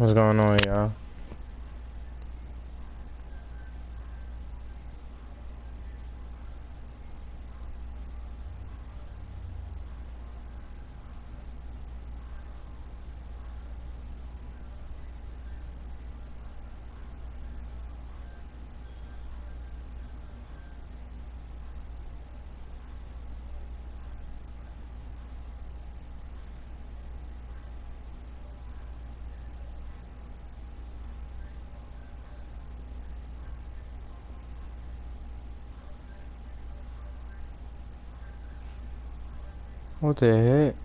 What's going on, y'all? What the heck?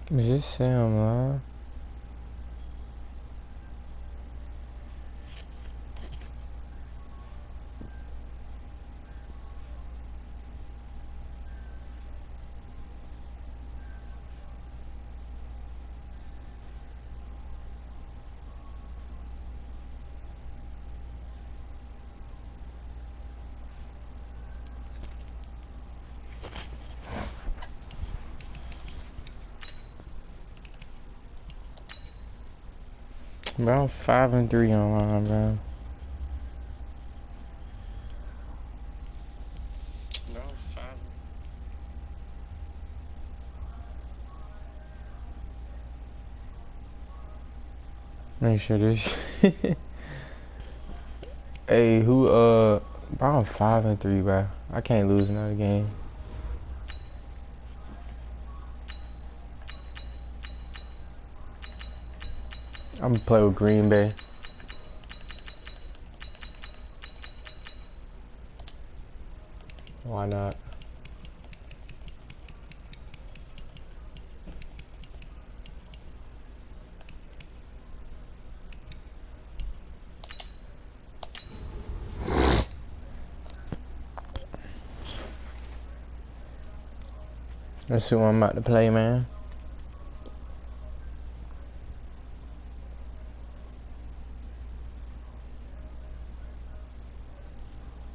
Is this Sam live? Bro, I'm 5-3 online, bro. Bro, 5. Make sure this. Hey, who, bro, I'm 5-3, bro. I can't lose another game. I'm gonna play with Green Bay. Why not? Let's see what I'm about to play, man.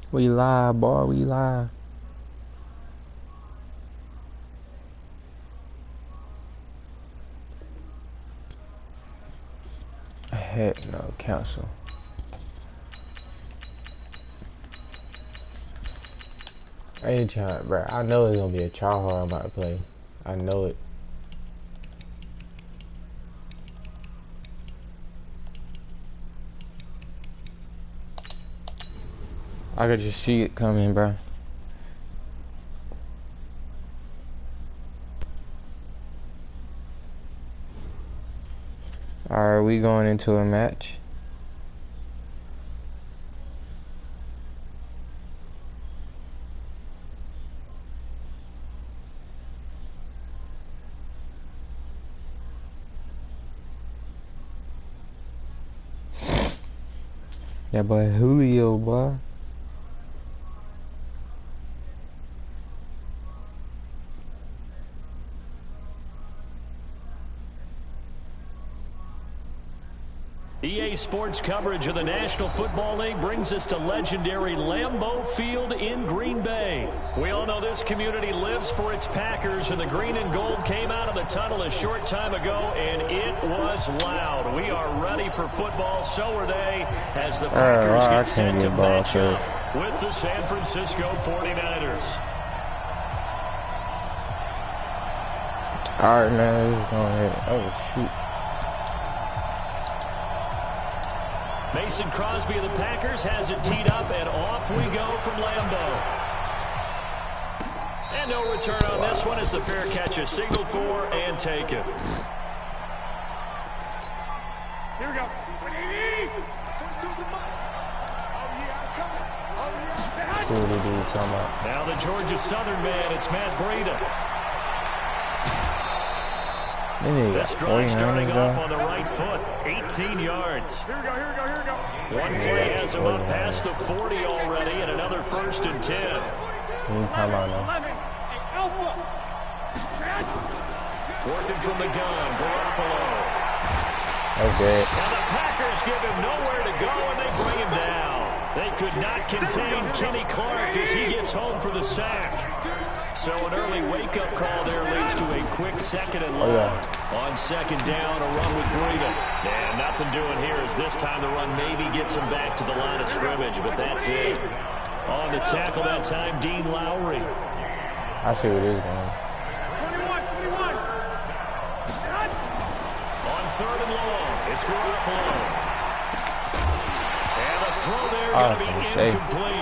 We live, boy, we live. Heck no, cancel. I ain't trying, bro. I know it's gonna be a try hard I'm about to play. I know it. I could just see it coming, bro. Alright, we going into a match. Yeah, boy, Julio, boy. EA Sports coverage of the National Football League brings us to legendary Lambeau Field in Green Bay. We all know this community lives for its Packers, and the green and gold came out of the tunnel a short time ago, and it was loud. We are ready for football, so are they, as the Packers get set to match up with the San Francisco 49ers. All right, man, this is going to hit. Oh, shoot. Mason Crosby of the Packers has it teed up, and off we go from Lambeau. And no return on this one as the fair catch is signaled for and taken. Here we go. See what they do, talking about. Now the Georgia Southern man, it's Matt Breida. This drive starting off on the right foot, 18 yards. Here we go, here we go, here we go. One play has him up past the 40 already, and another 1st and 10. Time out now. Working from the gun, Garoppolo. Okay. And the Packers give him nowhere to go, and they bring him down. They could not contain Kenny Clark as he gets home for the sack. So an early wake-up call there leads to a quick 2nd and long. On 2nd down, a run with Breeden. And nothing doing here as this time the run maybe gets him back to the line of scrimmage, but that's it. On the tackle that time, Dean Lowry. I see what it is going. 21. On 3rd and long, it's Garoppolo. And the throw there going to be incomplete.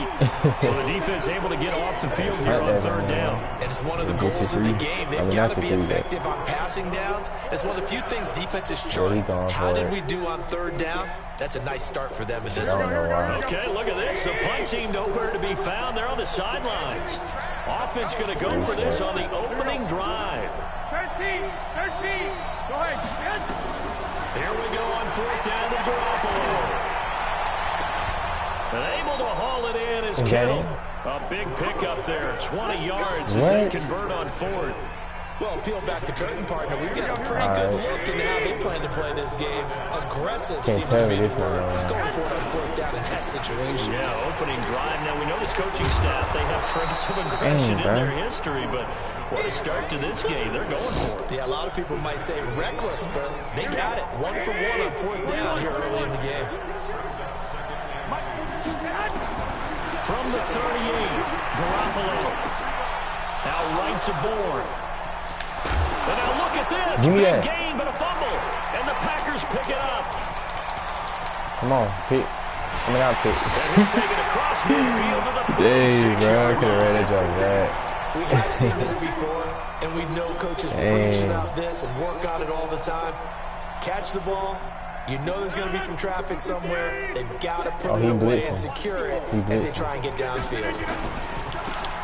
So the defense able to get off the field here on 3rd down. And it's one of the goals of the game. They've got to be effective on passing downs. It's one of the few things defenses chart. How did we do on 3rd down? That's a nice start for them in this one. Okay, look at this. The punt team nowhere to be found. They're on the sidelines. Offense going to go for this on the opening drive. 13. Go ahead. Here we go on 4th down to Garoppolo. And able to haul it in is Kittle. A big pickup there, 20 yards as they convert on 4th. Well, peel back the curtain, partner. We've got a pretty good look into how they plan to play this game. Aggressive seems to be the word. Going for it on 4th down in that situation. Yeah, opening drive. Now, we know this coaching staff, they have traits of aggression in their history, but what a start to this game. They're going for it. Yeah, a lot of people might say reckless, but they got it. 1 for 1 on 4th down here early in the game. From the 38, Garoppolo. Now right to Bourne. And now look at this. Big gain, but a fumble. And the Packers pick it up. Come on, Pete. Coming out, Pete. And he'll take it across midfield to the 46-yard bro, I could have read it like that. We have seen this before, and we know coaches preach about this and work on it all the time. Catch the ball. You know there's going to be some traffic somewhere. They've got to put it away and secure it as they try and get downfield.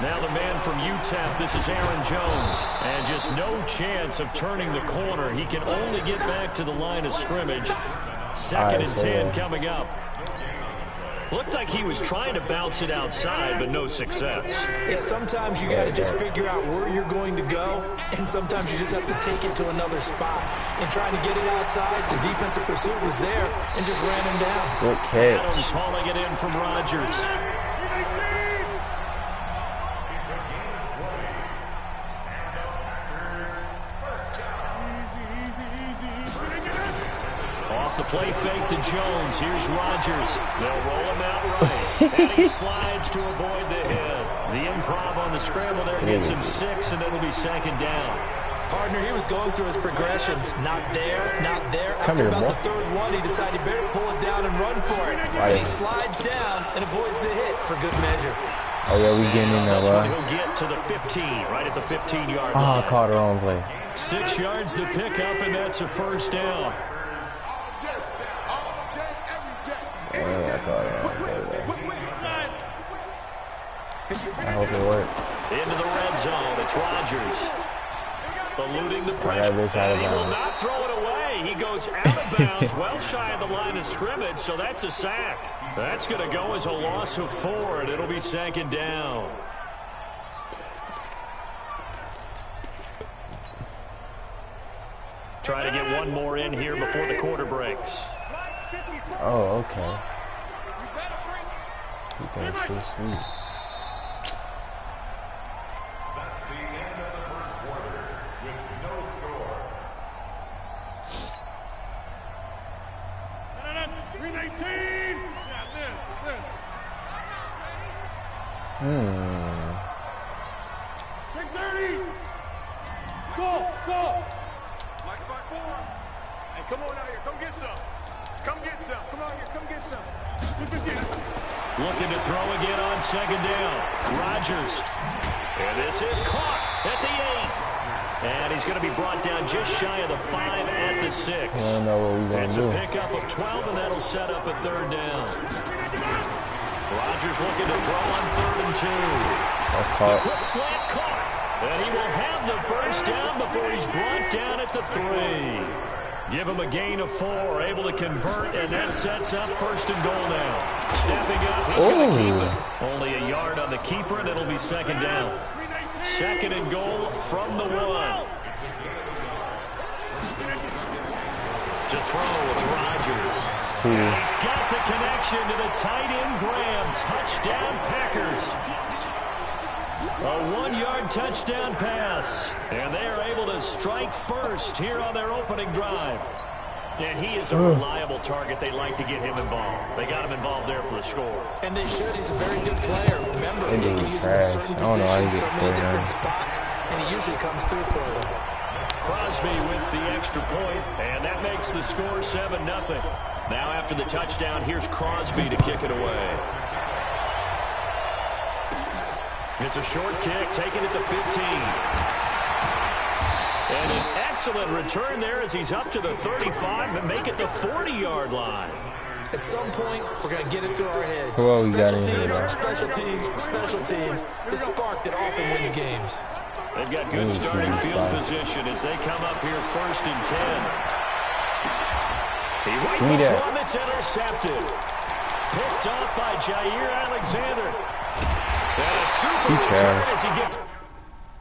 Now the man from UTEP, this is Aaron Jones. And just no chance of turning the corner. He can only get back to the line of scrimmage. 2nd and 10 coming up. Looked like he was trying to bounce it outside, but no success. Yeah, sometimes you got to just figure out where you're going to go, and sometimes you just have to take it to another spot. And trying to get it outside, the defensive pursuit was there and just ran him down. Good catch. Adams hauling it in from Rodgers. Off the play fake to Jones. Here's Rodgers. They'll roll him out right. And he slides to avoid the hit. The improv on the scramble there gets him 6, and it'll be 2nd down. Partner, he was going through his progressions. Not there, not there. After about the 3rd one, he decided he better pull it down and run for it. And he slides down and avoids the hit for good measure. Oh, yeah, we getting in there, bro. He'll get to the 15, right at the 15-yard line. Oh, I caught her on play. 6 yards to pick up, and that's a 1st down. Yeah, I caught her on play. I hope it worked. Into the red zone. It's Rodgers. Eluding the pressure. And he will not throw it away. He goes out of bounds, well shy of the line of scrimmage, so that's a sack. That's going to go as a loss of 4, and it'll be 2nd down. Try to get one more in here before the quarter breaks. Oh, okay. You think she's sweet. That's the end of the first quarter with no score. 319. Yeah, this. 630. Go. Like back forward. Hey, come on out here. Come get some. Come out here. Come get some. Looking to throw again on 2nd down. Rodgers. And this is caught at the 8. And he's going to be brought down just shy of the 5 at the 6. I don't know what we're going to do. It's a pickup of 12, and that'll set up a 3rd down. Rodgers looking to throw on 3rd and 2. That's caught. The quick slant caught. And he will have the 1st down before he's brought down at the 3. Give him a gain of 4, able to convert, and that sets up 1st and goal now. Stepping up, he's going to keep it. Only a yard on the keeper, and it'll be 2nd down. 2nd and goal from the 1. To throw, it's Rodgers. too. He's got the connection to the tight end Graham. Touchdown Packers. A 1-yard touchdown pass. And they are able to strike first here on their opening drive. And he is a reliable target. They like to get him involved. They got him involved there for the score. And they should. He's a very good player. Remember, They he do can use him in trash. certain I don't know how he positions, so gets many 49. different spots, and he usually comes through for them. Crosby with the extra point, and that makes the score 7-0. Now after the touchdown, here's Crosby to kick it away. It's a short kick, taking it to 15. And an excellent return there as he's up to the 35 and make it the 40-yard line. At some point, we're going to get it through our heads. Who else we got Special in here, teams, man? special teams, special teams. The spark that often wins games. They've got good starting field position as they come up here 1st and 10. He rifles one that's intercepted. Picked off by Jair Alexander. And a super return as he gets...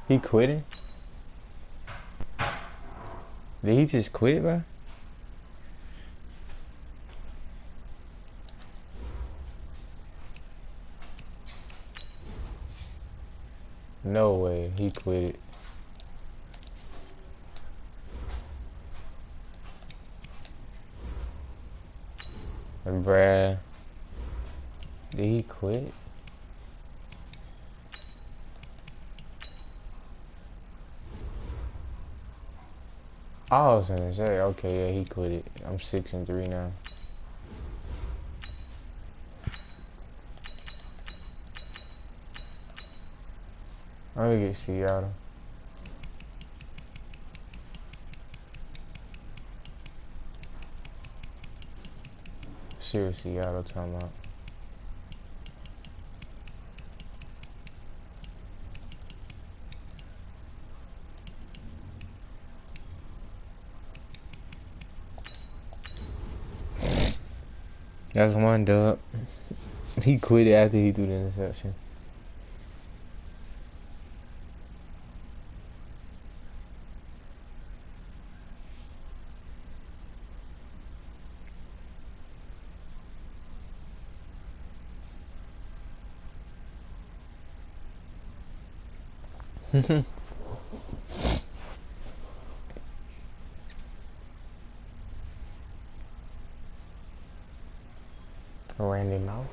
He quitting? Did he just quit, bro? No way, he quit it. And bruh, did he quit? I was gonna say, okay, yeah, he quit it. I'm 6-3 now. I'm gonna get Seattle. See what Seattle talking about. That's one dub. He quit it after he threw the interception. Randy Mouse.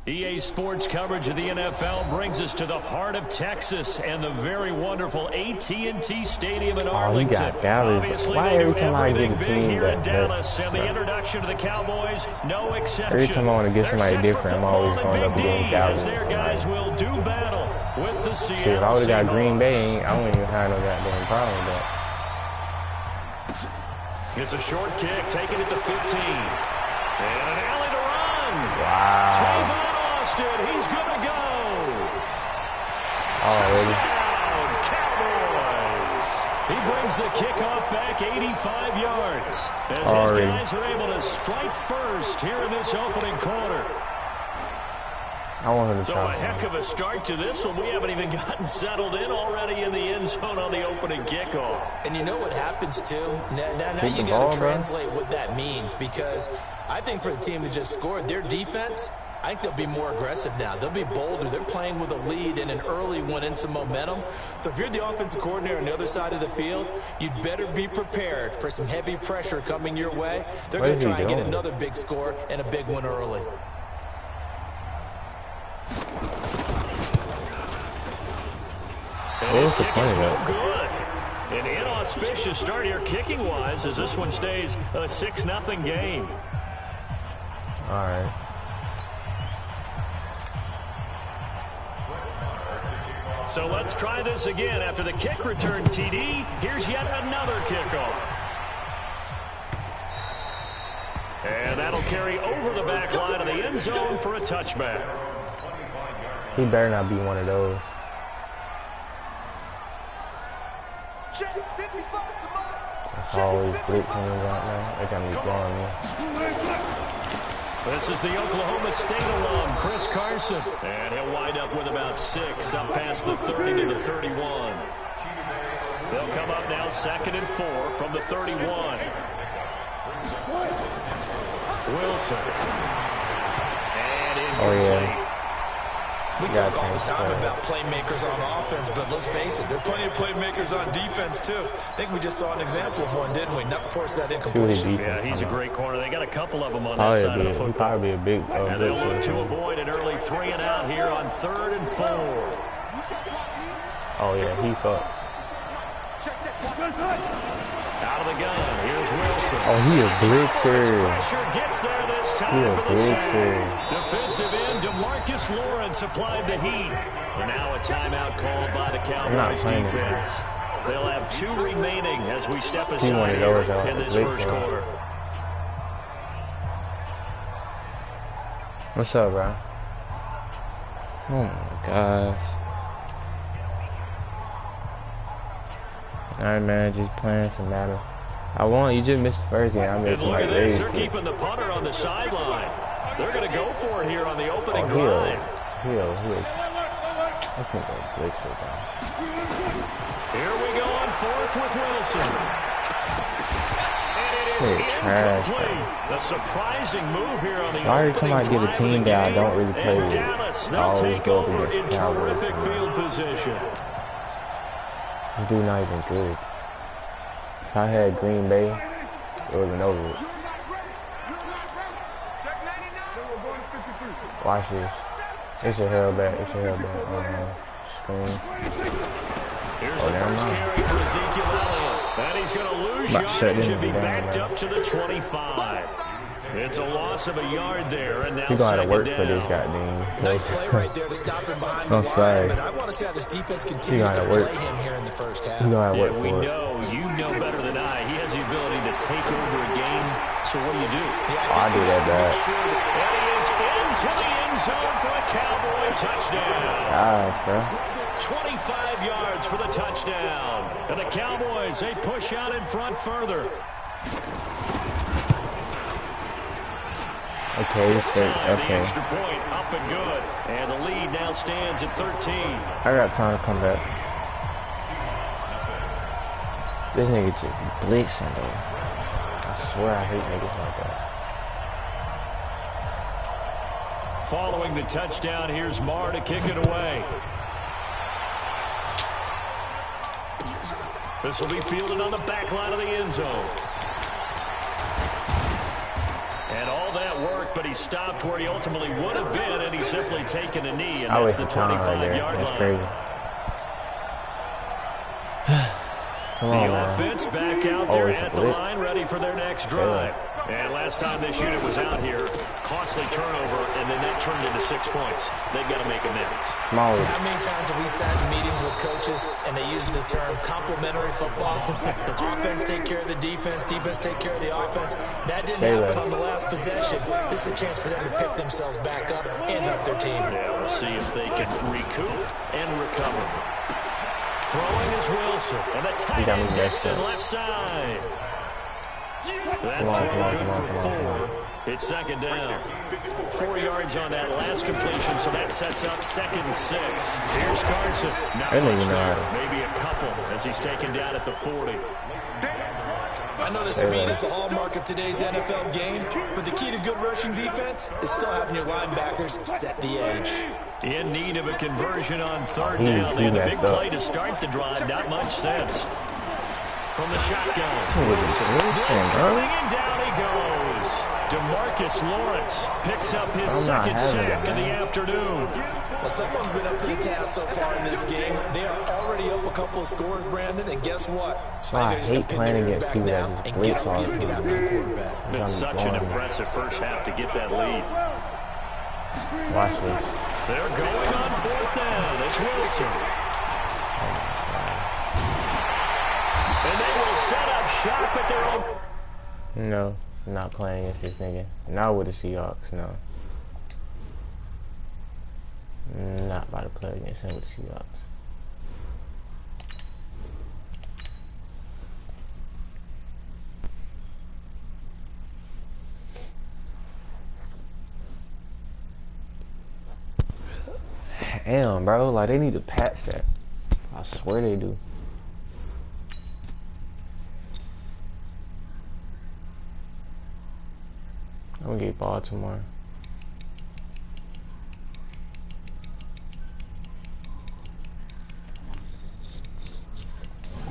EA Sports coverage of the NFL brings us to the heart of Texas and the very wonderful AT&T Stadium in Arlington. Got Dallas. Obviously, Why they every do time I everything get a big team here in that Dallas, and the introduction to the Cowboys, no exception. Every time I want to get somebody different, I'm always going up against Dallas. Their guys will do battle with the Seattle Shit, if I would have got Green Seahawks. Bay, I wouldn't even have no goddamn problem with that. It's a short kick, taking it to 15. And an alley to run. Wow. Tavon Austin, he's going to go. Already. Touchdown, Cowboys. He brings the kickoff back 85 yards. As his guys are able to strike first here in this opening quarter. I want him to So a heck of a start to this one. We haven't even gotten settled in already in the end zone on the opening kickoff. And you know what happens, too? Now you got to translate what that means, because I think for the team that just scored, their defense, I think they'll be more aggressive now. They'll be bolder. They're playing with a lead and an early one and some momentum. So if you're the offensive coordinator on the other side of the field, you'd better be prepared for some heavy pressure coming your way. They're going to try and get another big score and a big one early. And his kick is no good. An inauspicious start here kicking-wise as this one stays a 6-0 game. All right. So let's try this again. After the kick return TD, here's yet another kickoff. And that'll carry over the back line of the end zone for a touchback. He better not be one of those. It's always blitzing me right now. They got me blowing me. This is the Oklahoma State alum, Chris Carson. And he'll wind up with about 6 up past the 30 to the 31. They'll come up now 2nd and 4 from the 31. Wilson. And incomplete. We talk all the time about playmakers on offense, but let's face it, there are plenty of playmakers on defense, too. I think we just saw an example of one, didn't we? Not force that incompletion. Yeah, he's a great corner. They got a couple of them on that side of the football. Probably a big and they'll look to avoid an early 3 and out here on 3rd and 4. Oh, yeah, he fucks. Out of the gun. Here's Wilson. Oh, he a blitzer. Pressure gets there this time for the sack. Defensive end DeMarcus Lawrence applied the heat. And now a timeout called by the Cowboys defense. They'll have 2 remaining as we step aside here in this first quarter. What's up, bro? Oh my gosh. Alright, man, just playing some Madden. You just missed the first game. I missed look like at this, they're crazy. keeping the punter on the sideline. They're going to go for it here on the opening drive. He'll. This nigga a blitzer, bro. Here we go on 4th with Wilson. And it is incomplete. A surprising move here on the every time I get a team that I don't really play with, Dallas, I always go up against in the Cowboys. terrific field position. This dude not even good. If I had Green Bay, it would have been over with. Watch this. It's a hellbat. Screen. Here's the first carry for Ezekiel Elliott. And he's going to lose yardage and be backed up to the 25. It's a loss of a yard there, and now he's going to work down. for this goddamn. Nice play right there to stop him behind the line, but I want to see how this defense continues to play him here in the first half. You know better than I. He has the ability to take over a game. So what do? I do that bad. And he is into the end zone for a Cowboy touchdown. Gosh, bro. 25 yards for the touchdown. And the Cowboys, they push out in front further. Okay, The extra point up and good. And the lead now stands at 13. I got time to come back. This nigga just blitzing, though. I swear I hate niggas like that. Following the touchdown, here's Marr to kick it away. This will be fielded on the back line of the end zone. And all that work, but he stopped where he ultimately would have been, and he's simply taken a knee, and that's the 25-yard line. That's crazy. Come on, the offense back out there at the line, ready for their next drive. And last time this unit was out here, costly turnover, and then that turned into 6 points. They've got to make amends. How many times have we sat in meetings with coaches and they use the term complementary football? Offense take care of the defense, defense take care of the offense. That didn't happen on the last possession. This is a chance for them to pick themselves back up and help their team. Yeah, we'll see if they can recoup and recover. Throwing is Wilson, and the tight end Dixon left side. That throw good for 4. It's second down. 4 yards on that last completion, so that sets up 2nd and 6. Here's Carson. Not much there. Maybe a couple as he's taken down at the 40. I know the speed is the hallmark of today's NFL game, but the key to good rushing defense is still having your linebackers set the edge. In need of a conversion on 3rd down. They had a big play to start the drive. Not much sense. From the shotgun. Wilson coming and down he goes. DeMarcus Lawrence picks up his 2nd sack of the afternoon. Well, someone's been up to the task so far in this game. They are already up a couple of scores, Brandon, and guess what? So I hate playing against people that just blitz all the time. It's such an impressive first half to get that lead. Watch this. They're going on 4th down. It's Wilson. And they will set up shop at their own. No, I'm not playing against this nigga. Not with the Seahawks, no. Not about to play against him with the Seahawks. Damn, bro. Like, they need to patch that. I swear they do. I'm gonna get Baltimore.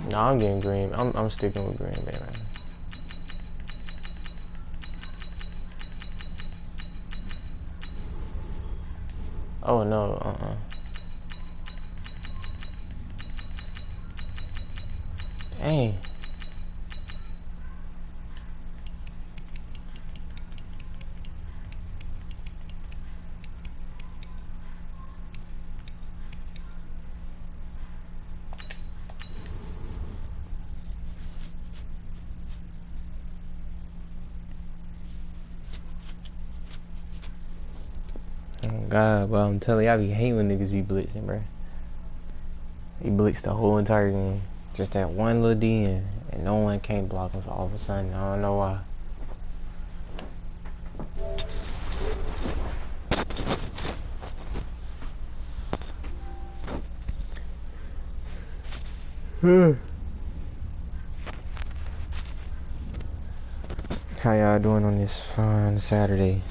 No, I'm getting Green. I'm sticking with Green Bay, man. Oh no, Dang. Oh God, bro, I'm telling you, I be hating when niggas be blitzing, bro. He blitzed the whole entire game. Just that one little D and no one can't block him, so all of a sudden, I don't know why. How y'all doing on this fun Saturday?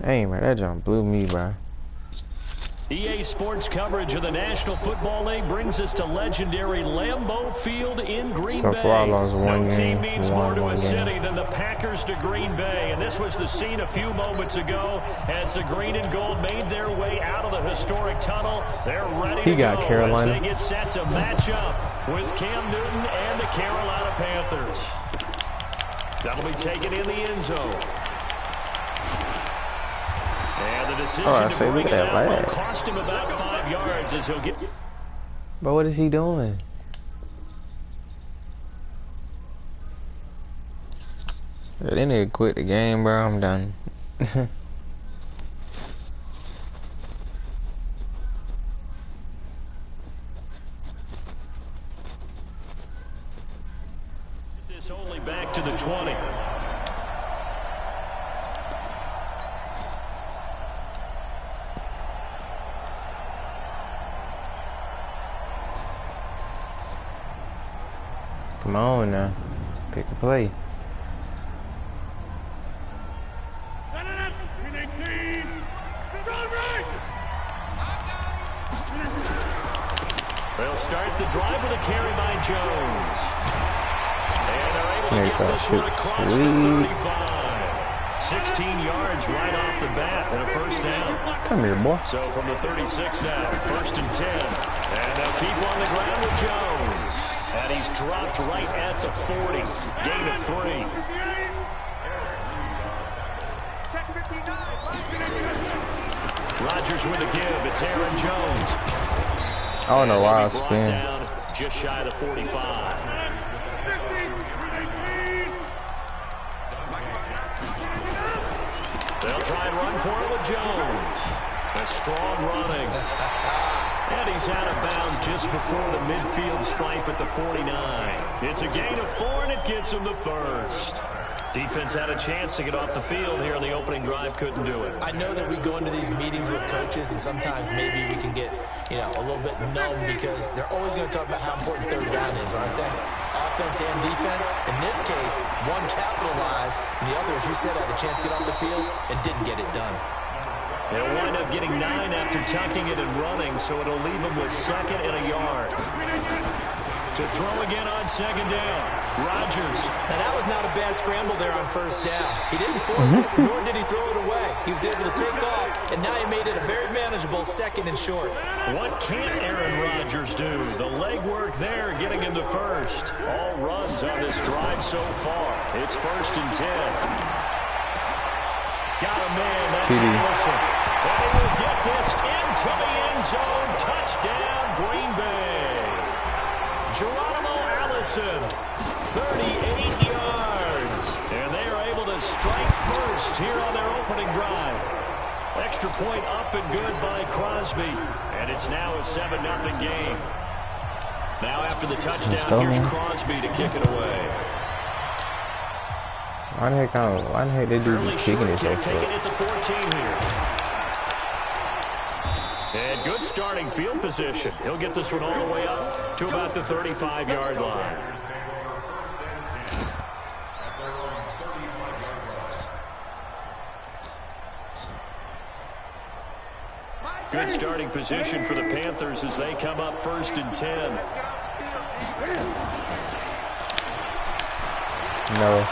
Hey, man, that jump blew me, bro. EA Sports coverage of the National Football League brings us to legendary Lambeau Field in Green Bay. So far, I lost one No game, team means more to a city than the Packers to Green Bay. And this was the scene a few moments ago as the green and gold made their way out of the historic tunnel. They're ready to go Carolina. as they get set to match up with Cam Newton and the Carolina Panthers. That'll be taken in the end zone. And the decision to bring it out will cost him about 5 yards as he'll get... But what is he doing? They need to quit the game, bro. I'm done. This only back to the 20. Come on now. Pick a play. They'll start the drive with a carry by Jones. And they're able to get this one across the 35. 16 yards right off the bat and a first down. Come here, boy. So from the 36 now, 1st and 10. And they'll keep on the ground with Jones. And he's dropped right at the 40. Gain of 3. Rodgers with the give. It's Aaron Jones. I don't know why I spin. Down just shy of the 45. They'll try and run for it with Jones. A strong running. And he's out of bounds just before the midfield stripe at the 49. It's a gain of 4, and it gets him the first. Defense had a chance to get off the field here in the opening drive, couldn't do it. I know that we go into these meetings with coaches, and sometimes maybe we can get, a little bit numb because they're always going to talk about how important third down is, aren't they? Offense and defense. In this case, one capitalized, and the other, as you said, had a chance to get off the field and didn't get it done. They'll wind up getting 9 after tucking it and running, so it'll leave them with 2nd and a yard. To throw again on 2nd down. Rodgers. Now, that was not a bad scramble there on 1st down. He didn't force it, nor did he throw it away. He was able to take off, and now he made it a very manageable 2nd and short. What can Aaron Rodgers do? The legwork there getting him to 1st. All runs on this drive so far. It's 1st and 10. Got a man. That's Allison. And he will get this into the end zone. Touchdown, Green Bay. Geronimo Allison, 38 yards. And they are able to strike first here on their opening drive. Extra point up and good by Crosby. And it's now a 7-0 game. Now after the touchdown, here's Crosby to kick it away. Why the heck they do kicking it so quick? Taking it to 14 here. And good starting field position. He'll get this one all the way up to about the 35-yard line. Good starting position for the Panthers as they come up 1st and 10. No.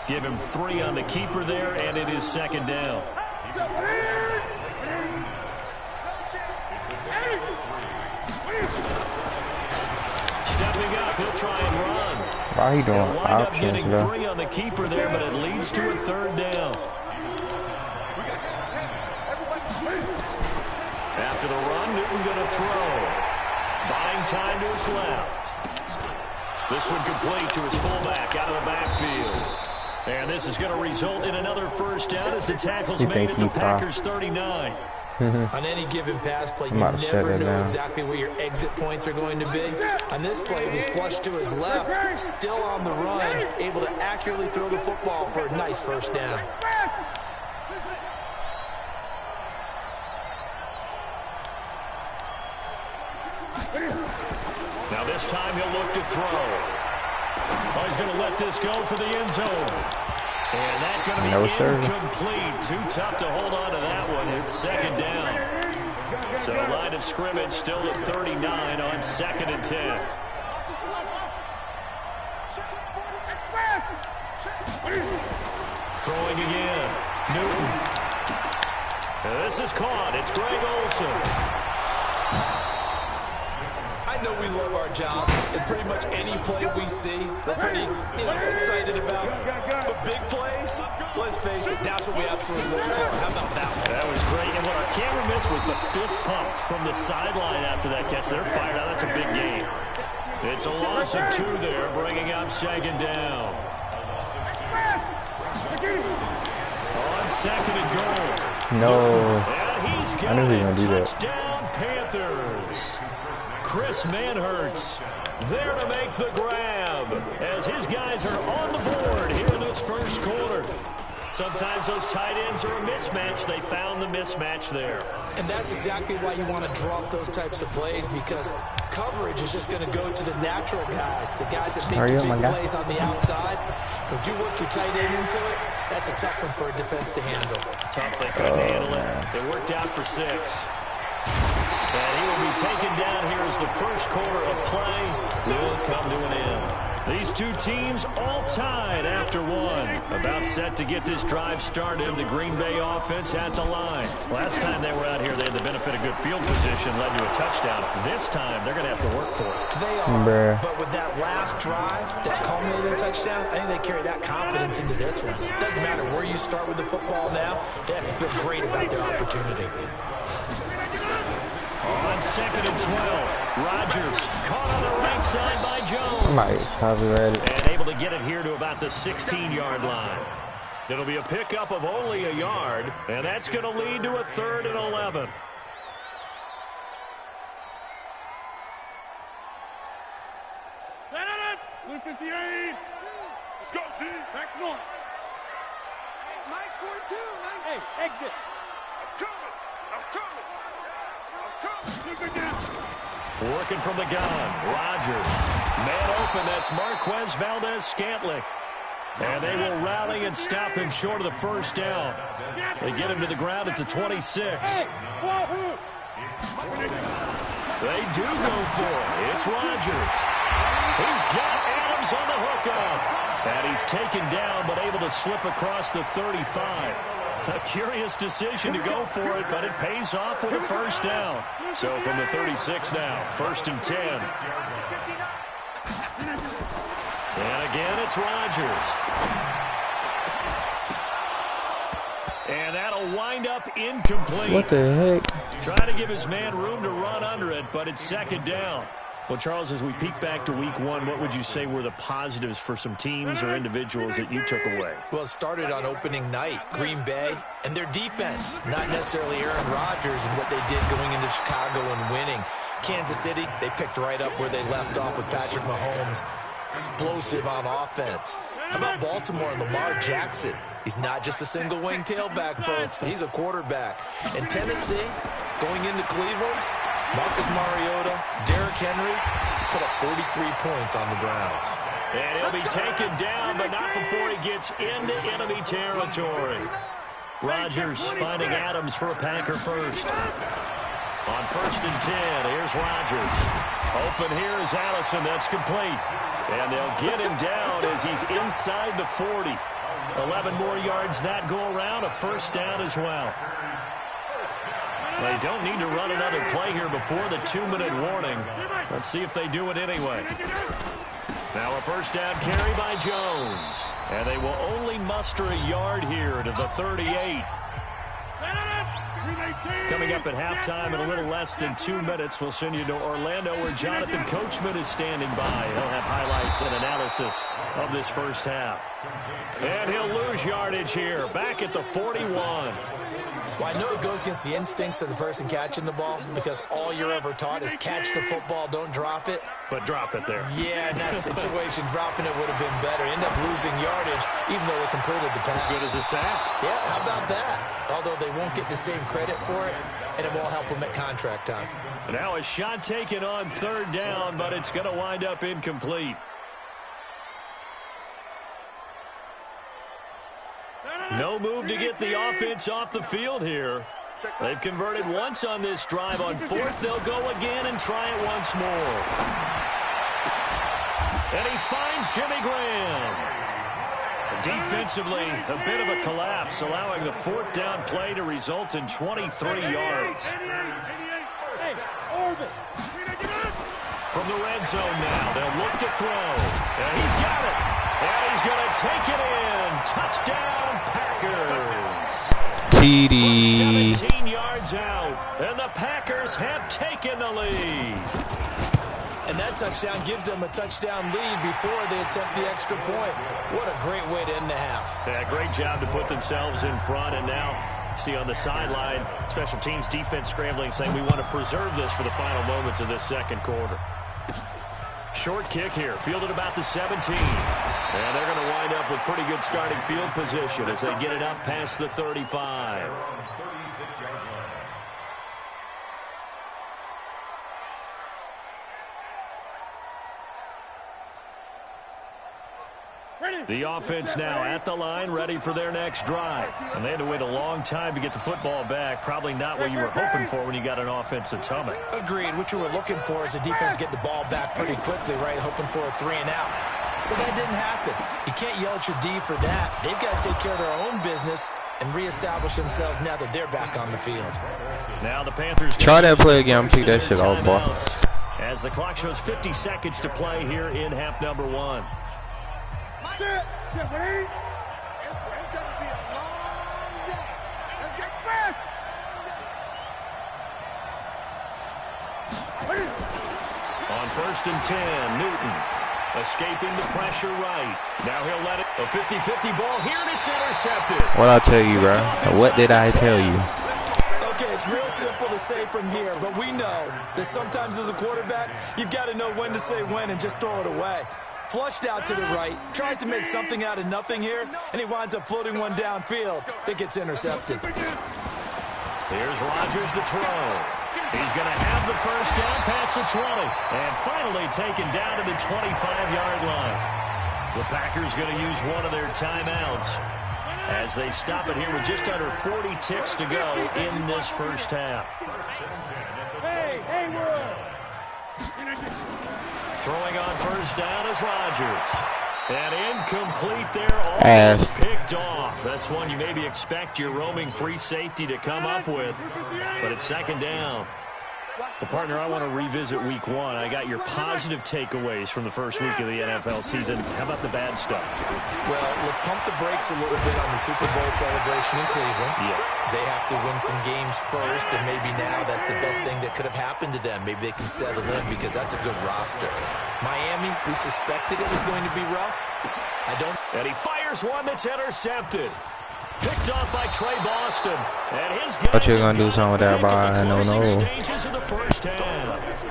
Give him 3 on the keeper there, and it is 2nd down. Stepping up, he'll try and run. Why he doing He'll wind up getting options, 3 on the keeper there, but it leads to a 3rd down. After the run, Newton going to throw. Buying time to his left. This one complete to his fullback out of the backfield. And this is going to result in another 1st down as the tackle's made at the Packers 39. On any given pass play, you never know exactly where your exit points are going to be. On this play, it was flushed to his left, still on the run, able to accurately throw the football for a nice 1st down. Now this time he'll look to throw. Oh, he's going to let this go for the end zone. And that's going to be incomplete. Too tough to hold on to that one. It's 2nd down. So line of scrimmage still at 39 on 2nd and 10. Throwing again. Newton. This is caught. It's Greg Olsen. I know we love our jobs, and pretty much any play we see, we're pretty, excited about. But big plays, let's face it, that's what we absolutely live for. How about that one? That was great, and what our camera missed was the fist pump from the sideline after that catch. They're fired out. That's a big game. It's a loss of 2 there, bringing up 2nd down. On 2nd and goal. No. And he's got I knew he was going to do that. Touchdown, Panthers. Chris Manhertz there to make the grab as his guys are on the board here in this 1st quarter. Sometimes those tight ends are a mismatch. They found the mismatch there. And that's exactly why you want to drop those types of plays, because coverage is just going to go to the natural guys, the guys that make the big plays on the outside. But if you work your tight end into it, that's a tough one for a defense to handle. Tough, they couldn't handle it. It worked out for 6. And he will be taken down here as the 1st quarter of play will come to an end. These two teams all tied after 1. About set to get this drive started. The Green Bay offense at the line. Last time they were out here, they had the benefit of good field position, led to a touchdown. This time, they're going to have to work for it. They are, but with that last drive, that culminated in a touchdown, I think they carry that confidence into this one. It doesn't matter where you start with the football now. They have to feel great about their opportunity. On 2nd and 12, Rodgers caught on the right side by Jones. And able to get it here to about the 16-yard line. It'll be a pickup of only a yard, and that's going to lead to a 3rd and 11. Blue 58. Let's go, D. Back north. Mike's 42. Hey, exit. I'm coming. Working from the gun, Rodgers. Man open, that's Marquez Valdez-Scantling. And they will rally and stop him short of the 1st down. They get him to the ground at the 26. They do go for it. It's Rodgers. He's got Adams on the hookup. And he's taken down, but able to slip across the 35. A curious decision to go for it, but it pays off with a 1st down. So from the 36 now, 1st and 10. And again, it's Rodgers. And that'll wind up incomplete. What the heck? Trying to give his man room to run under it, but it's 2nd down. Well, Charles, as we peek back to week 1, what would you say were the positives for some teams or individuals that you took away? Well, it started on opening night, Green Bay, and their defense, not necessarily Aaron Rodgers and what they did going into Chicago and winning. Kansas City, they picked right up where they left off with Patrick Mahomes. Explosive on offense. How about Baltimore and Lamar Jackson? He's not just a single-wing tailback, folks. He's a quarterback. And Tennessee, going into Cleveland, Marcus Mariota, Derrick Henry put up 43 points on the Browns. And he'll be taken down, but not before he gets into enemy territory. Rodgers finding Adams for a Packer first. On 1st and 10, here's Rodgers. Open here is Allison. That's complete. And they'll get him down as he's inside the 40. 11 more yards that go around, a first down as well. They don't need to run another play here before the 2-minute warning. Let's see if they do it anyway. Now a first down carry by Jones. And they will only muster a yard here to the 38. Coming up at halftime in a little less than 2 minutes, we'll send you to Orlando where Jonathan Coachman is standing by. He'll have highlights and analysis of this first half. And he'll lose yardage here, back at the 41. Well, I know it goes against the instincts of the person catching the ball because all you're ever taught is catch the football, don't drop it. But drop it there. Yeah, in that situation, dropping it would have been better. End up losing yardage, even though they completed the pass. As good as a sack. Yeah, how about that? Although they won't get the same credit for it, and it won't help them at contract time. Now a shot taken on 3rd down, but it's going to wind up incomplete. No move to get the offense off the field here. They've converted once on this drive. On 4th, they'll go again and try it once more. And he finds Jimmy Graham. Defensively, a bit of a collapse, allowing the 4th down play to result in 23 yards. From the red zone now, they'll look to throw. And he's got it. And he's going to take it in. Touchdown, Packers. TD. 17 yards out. And the Packers have taken the lead. And that touchdown gives them a touchdown lead before they attempt the extra point. What a great way to end the half. Yeah, great job to put themselves in front. And now, see on the sideline, special teams defense scrambling, saying we want to preserve this for the final moments of this second quarter. Short kick here, fielded about the 17. And they're going to wind up with pretty good starting field position as they get it up past the 35. The offense now at the line, ready for their next drive. And they had to wait a long time to get the football back. Probably not what you were hoping for when you got an offense that's humming. Agreed. What you were looking for is the defense get the ball back pretty quickly, right? Hoping for a 3-and-out. So that didn't happen. You can't yell at your D for that. They've got to take care of their own business and reestablish themselves now that they're back on the field. Now the Panthers try that play again. Pick that shit off, boy. As the clock shows 50 seconds to play here in half number 1. It's going to be a long day. Let's get fast. On 1st and 10, Newton escaping the pressure right. Now he'll let it. A 50-50 ball here, and it's intercepted. What I tell you, bro? What did I tell you? Okay, it's real simple to say from here, but we know that sometimes as a quarterback, you've got to know when to say when and just throw it away. Flushed out to the right, tries to make something out of nothing here, and he winds up floating one downfield that gets intercepted. Here's Rodgers to throw. He's going to have the first down past the 20, and finally taken down to the 25-yard line. The Packers going to use one of their timeouts as they stop it here with just under 40 ticks to go in this first half. Hey, Haywood. Throwing on first down is Rodgers. And incomplete there, all picked off. That's one you maybe expect your roaming free safety to come up with. But it's second down. Well, partner, I want to revisit week 1. I got your positive takeaways from the first week of the NFL season. How about the bad stuff? Well, let's pump the brakes a little bit on the Super Bowl celebration in Cleveland. Yeah. They have to win some games first, and maybe now that's the best thing that could have happened to them. Maybe they can settle in because that's a good roster. Miami, we suspected it was going to be rough. And he fires one that's intercepted. Picked off by Trey Boston. And his Thought you were gonna do something with that, but I don't know. Stages of the first half.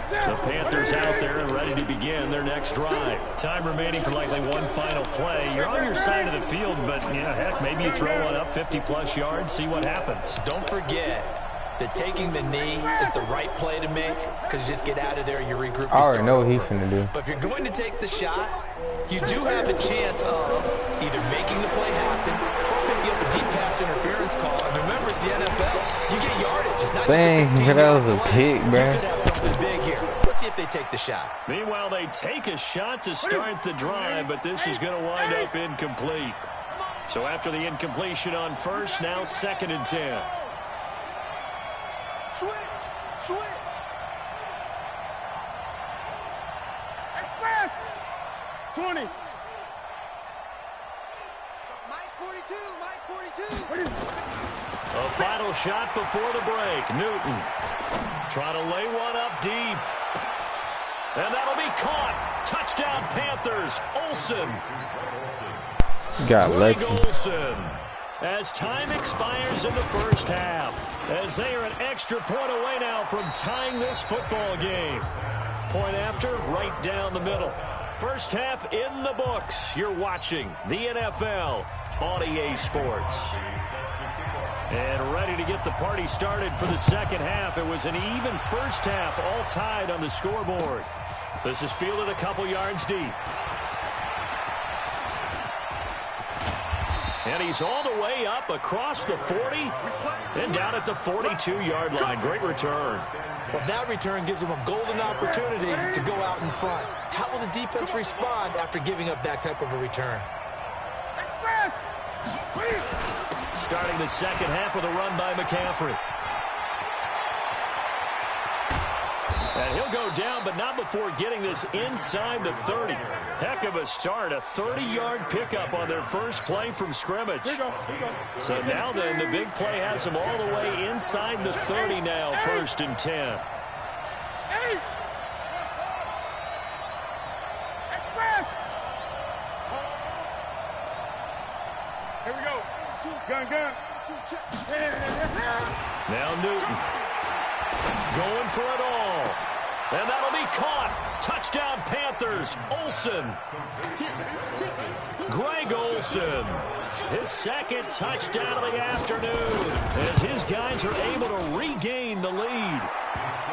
The Panthers out there and ready to begin their next drive. Time remaining for likely one final play. You're on your side of the field, but, yeah, heck, maybe you throw one up 50-plus yards, see what happens. Don't forget that taking the knee is the right play to make because you just get out of there, you regroup, I already know what he's finna do. But if you're going to take the shot, you do have a chance of either making the play happen or picking up a deep pass interference call. And remember, it's the NFL. You get yardage. It's not Dang, just a 15-yard that was a pick, bro. You could have something big here. Let's see if they take the shot. Meanwhile, they take a shot to start the drive, but this is going to wind up incomplete. So after the incompletion on first, now 2nd and 10. Switch. Express. 20. Mike 42. A final shot before the break. Newton trying to lay one up deep. And that'll be caught. Touchdown Panthers. Olsen. Got Greg lucky. Olsen. As time expires in the first half. As they are an extra point away now from tying this football game. Point after, right down the middle. First half in the books. You're watching the NFL on EA Sports. And ready to get the party started for the second half. It was an even first half, all tied on the scoreboard. This is fielded a couple yards deep. And he's all the way up across the 40 and down at the 42-yard line. Great return. Well, that return gives them a golden opportunity to go out in front. How will the defense respond after giving up that type of a return? Starting the second half with a run by McCaffrey. And he'll go down, but not before getting this inside the 30. Heck of a start, a 30-yard pickup on their first play from scrimmage. So now then, the big play has them all the way inside the 30 now, 1st and 10. Here we go. Gun. Now Newton going for it all. And that'll be caught. Touchdown Panthers. Olsen. Greg Olsen. His 2nd touchdown of the afternoon as his guys are able to regain the lead.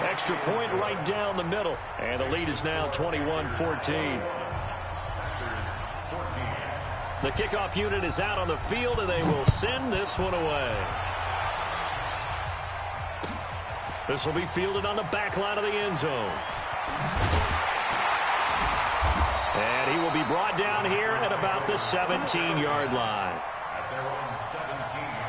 Extra point right down the middle. And the lead is now 21-14. The kickoff unit is out on the field, and they will send this one away. This will be fielded on the back line of the end zone. And he will be brought down here at about the 17-yard line. At their own 17-yard line.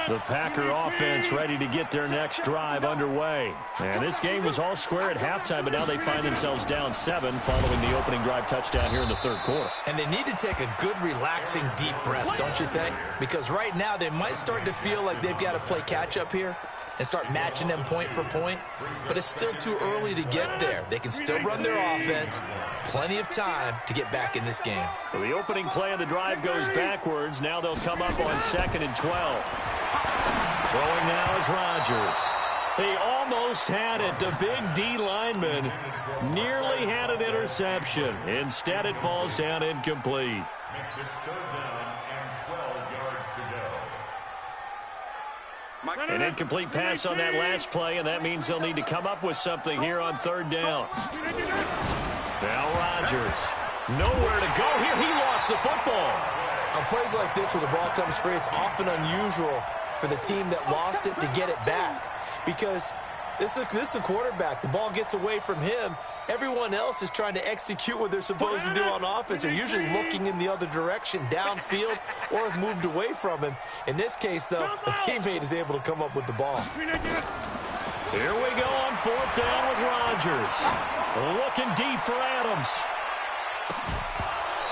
The Packer offense ready to get their next drive underway. And this game was all square at halftime, but now they find themselves down 7 following the opening drive touchdown here in the 3rd quarter. And they need to take a good, relaxing, deep breath, don't you think? Because right now they might start to feel like they've got to play catch-up here and start matching them point for point. But it's still too early to get there. They can still run their offense. Plenty of time to get back in this game. So the opening play of the drive goes backwards. Now they'll come up on 2nd and 12. Throwing now is Rodgers. He almost had it. The big D lineman nearly had an interception. Instead, it falls down incomplete. Makes it 3rd down and 12 yards to go. An incomplete pass on that last play, and that means they'll need to come up with something here on 3rd down. Now Rodgers. Nowhere to go here. He lost the football. On plays like this, when the ball comes free, it's often unusual for the team that lost it to get it back. Because this is the quarterback. The ball gets away from him. Everyone else is trying to execute what they're supposed to do on offense. They're usually looking in the other direction, downfield, or have moved away from him. In this case, though, a teammate is able to come up with the ball. Here we go on 4th down with Rodgers. Looking deep for Adams.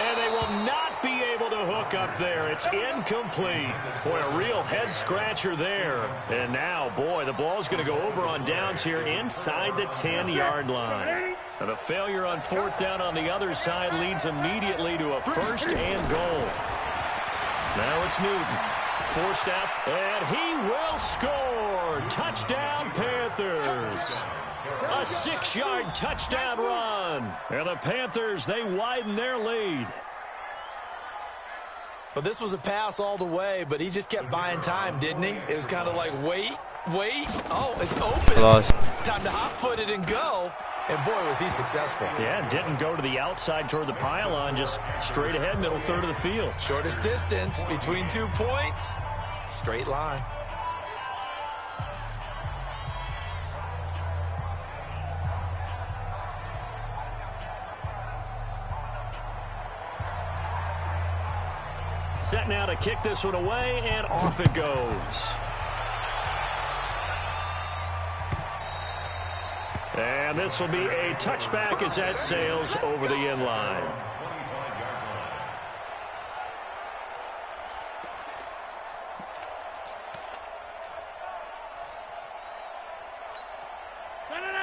And they will not be able to hook look up there. It's incomplete. Boy, a real head-scratcher there. And now, boy, the ball's going to go over on downs here inside the 10-yard line. And the failure on 4th down on the other side leads immediately to a 1st and goal. Now it's Newton. Forced out, and he will score. Touchdown, Panthers. A 6-yard touchdown run. And the Panthers, they widen their lead. Well, this was a pass all the way, but he just kept buying time, didn't he? It was kind of like, wait. Oh, it's open. Lost. Time to hot-foot it and go. And, boy, was he successful. Yeah, didn't go to the outside toward the pylon, just straight ahead, middle third of the field. Shortest distance between 2 points. Straight line. Set now to kick this one away, and off it goes. And this will be a touchback as that sails over the end line.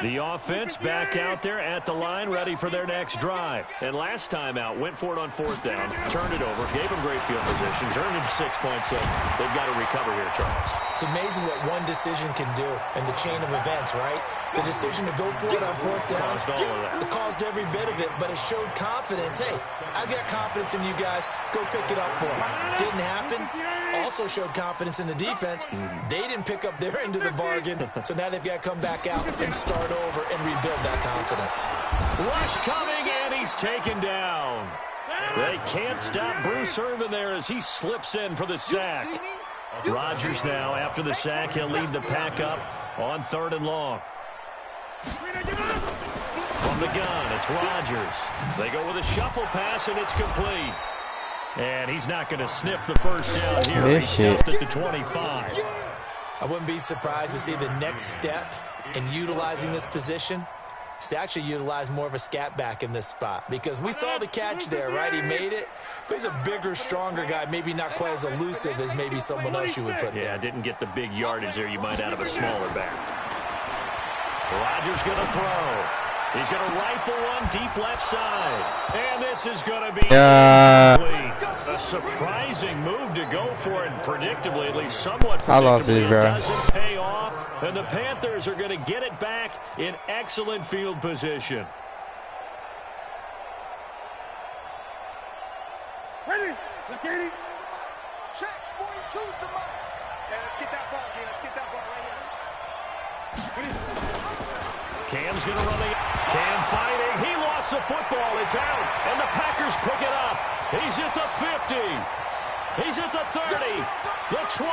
The offense back out there at the line, ready for their next drive. And last time out, went for it on 4th down, turned it over, gave them great field position, turned it to 6 points. So they've got to recover here, Charles. It's amazing what one decision can do in the chain of events, right? The decision to go for it on 4th down. Caused all of that. It caused every bit of it, but it showed confidence. Hey, I've got confidence in you guys. Go pick it up for me. Didn't happen. Also showed confidence in the defense. They didn't pick up their end of the bargain, so now they've got to come back out and start over and rebuild that confidence. Rush coming, and he's taken down. They can't stop Bruce Irvin there as he slips in for the sack. Rodgers now, after the sack, he'll lead the pack up on 3rd and long. From the gun, it's Rodgers. They go with a shuffle pass, and it's complete. And he's not going to sniff the first down here. He's stopped at the 25. I wouldn't be surprised to see the next step in utilizing this position is to actually utilize more of a scat back in this spot. Because we saw the catch there, right? He made it. But he's a bigger, stronger guy, maybe not quite as elusive as maybe someone else you would put there. Yeah, didn't get the big yardage there you might out of a smaller back. Rodgers going to throw. He's going to rifle one deep left side. And this is going to be a surprising move to go for it. Predictably, at least somewhat predictably, it doesn't pay off. And the Panthers are going to get it back in excellent field position. Ready? Look at it. Check. 42's the mark. Yeah, let's get that ball, G. Let's get that ball right here. Cam's going to run the... Cam fighting. He lost the football. It's out. And the Packers pick it up. He's at the 50. He's at the 30. The 20.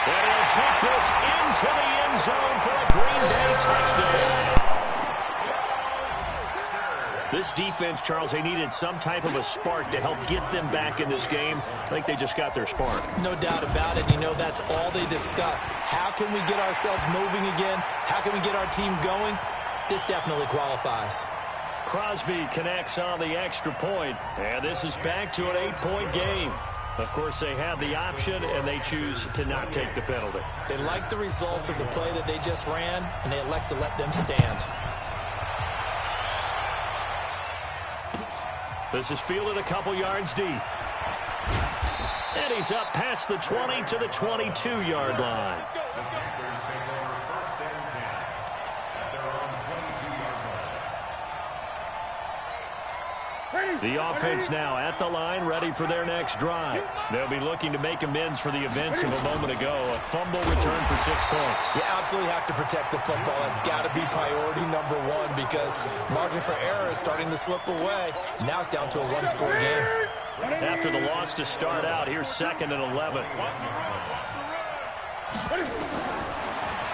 And he'll take this into the end zone for a Green Bay touchdown. This defense, Charles, they needed some type of a spark to help get them back in this game. I think they just got their spark. No doubt about it. You know, that's all they discussed. How can we get ourselves moving again? How can we get our team going? This definitely qualifies. Crosby connects on the extra point, and this is back to an 8-point game. Of course, they have the option, and they choose to not take the penalty. They like the results of the play that they just ran, and they elect to let them stand. This is fielded a couple yards deep. And he's up past the 20 to the 22-yard line. The offense now at the line, ready for their next drive. They'll be looking to make amends for the events of a moment ago. A fumble return for 6 points. You absolutely have to protect the football. That's got to be priority number one because margin for error is starting to slip away. Now it's down to a one-score game. After the loss to start out, here's 2nd and 11.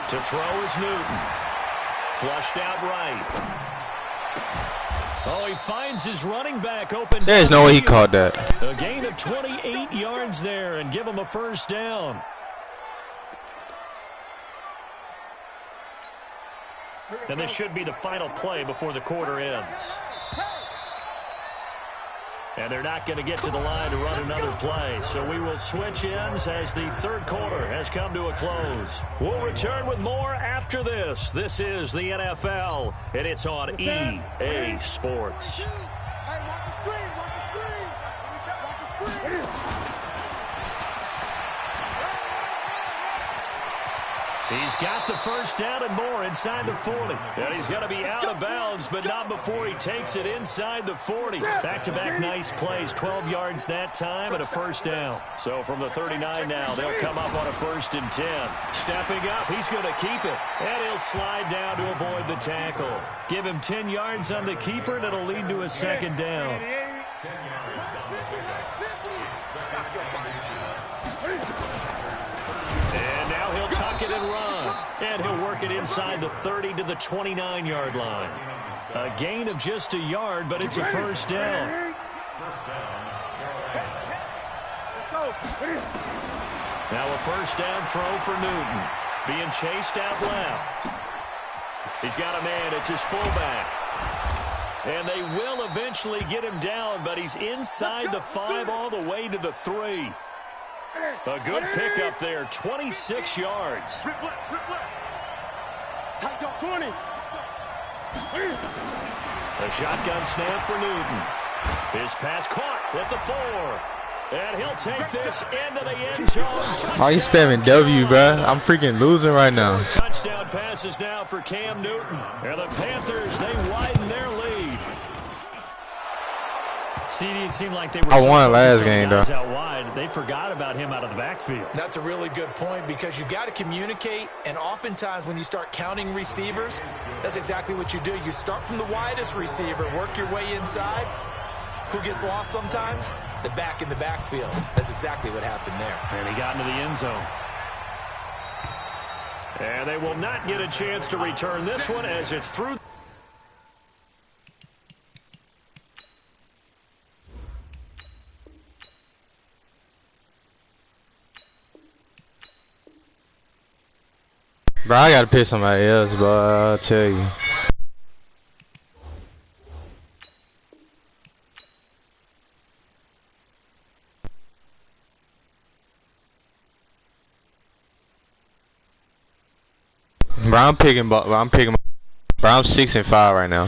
To throw is Newton. Flushed out right. Oh, he finds his running back open. There's no way he caught that. A gain of 28 yards there and give him a first down. And this should be the final play before the quarter ends. And they're not going to get to the line to run another play. So we will switch ends as the third quarter has come to a close. We'll return with more after this. This is the NFL, and it's on EA Sports. Hey, watch the screen, watch the screen. Watch the screen. He's got the first down and more inside the 40. And he's going to be out of bounds, but not before he takes it inside the 40. Back-to-back nice plays, 12 yards that time and a first down. So from the 39 now, they'll come up on a 1st and 10. Stepping up, he's going to keep it. And he'll slide down to avoid the tackle. Give him 10 yards on the keeper, and it'll lead to a 2nd down. And now he'll tuck it and run. And he'll work it inside the 30 to the 29-yard line. A gain of just a yard, but it's a 1st down. Now a 1st down throw for Newton. Being chased out left. He's got a man. It's his fullback. And they will eventually get him down, but he's inside the 5 all the way to the 3. A good pickup there, 26 yards. Rip left, rip left. Tight dog, 20. A shotgun snap for Newton. His pass caught at the 4. And he'll take this into the end zone. Why you spamming W, bro? I'm freaking losing right now. Touchdown passes now for Cam Newton. And the Panthers, they widen their lead. CD, it seemed like they were. I won last game, though. Out wide. They forgot about him out of the backfield. That's a really good point because you've got to communicate, and oftentimes when you start counting receivers, that's exactly what you do. You start from the widest receiver, work your way inside. Who gets lost sometimes? The back in the backfield. That's exactly what happened there. And he got into the end zone. And they will not get a chance to return this one as it's through. Bro, I gotta pick somebody else, but I'll tell you. Bro, I'm picking. Bro, I'm 6-5 right now.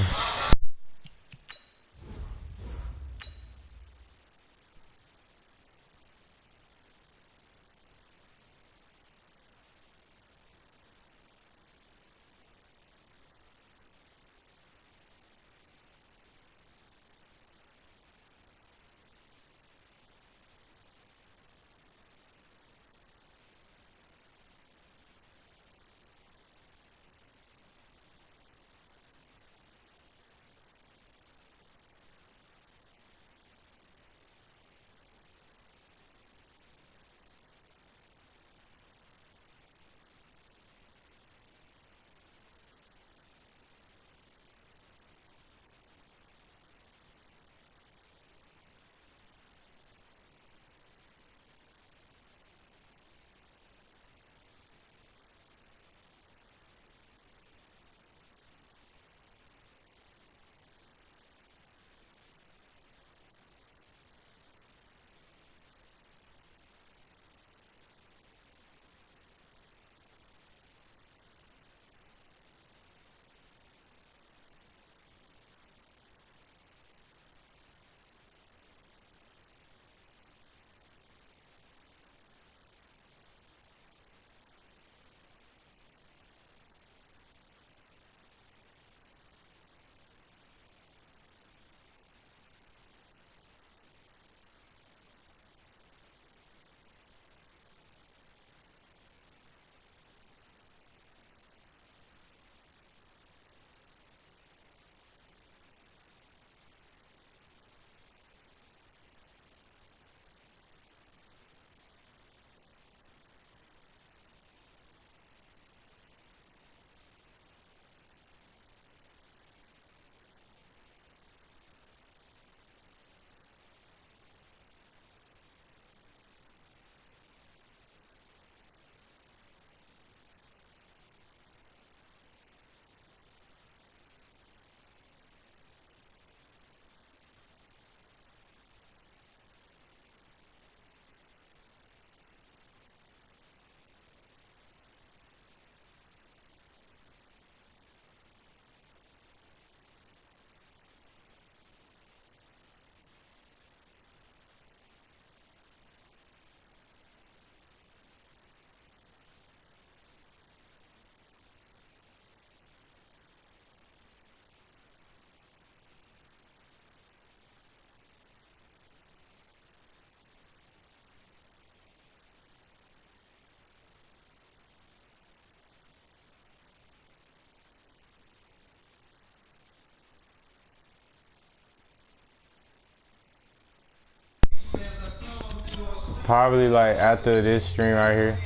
Probably like after this stream right here.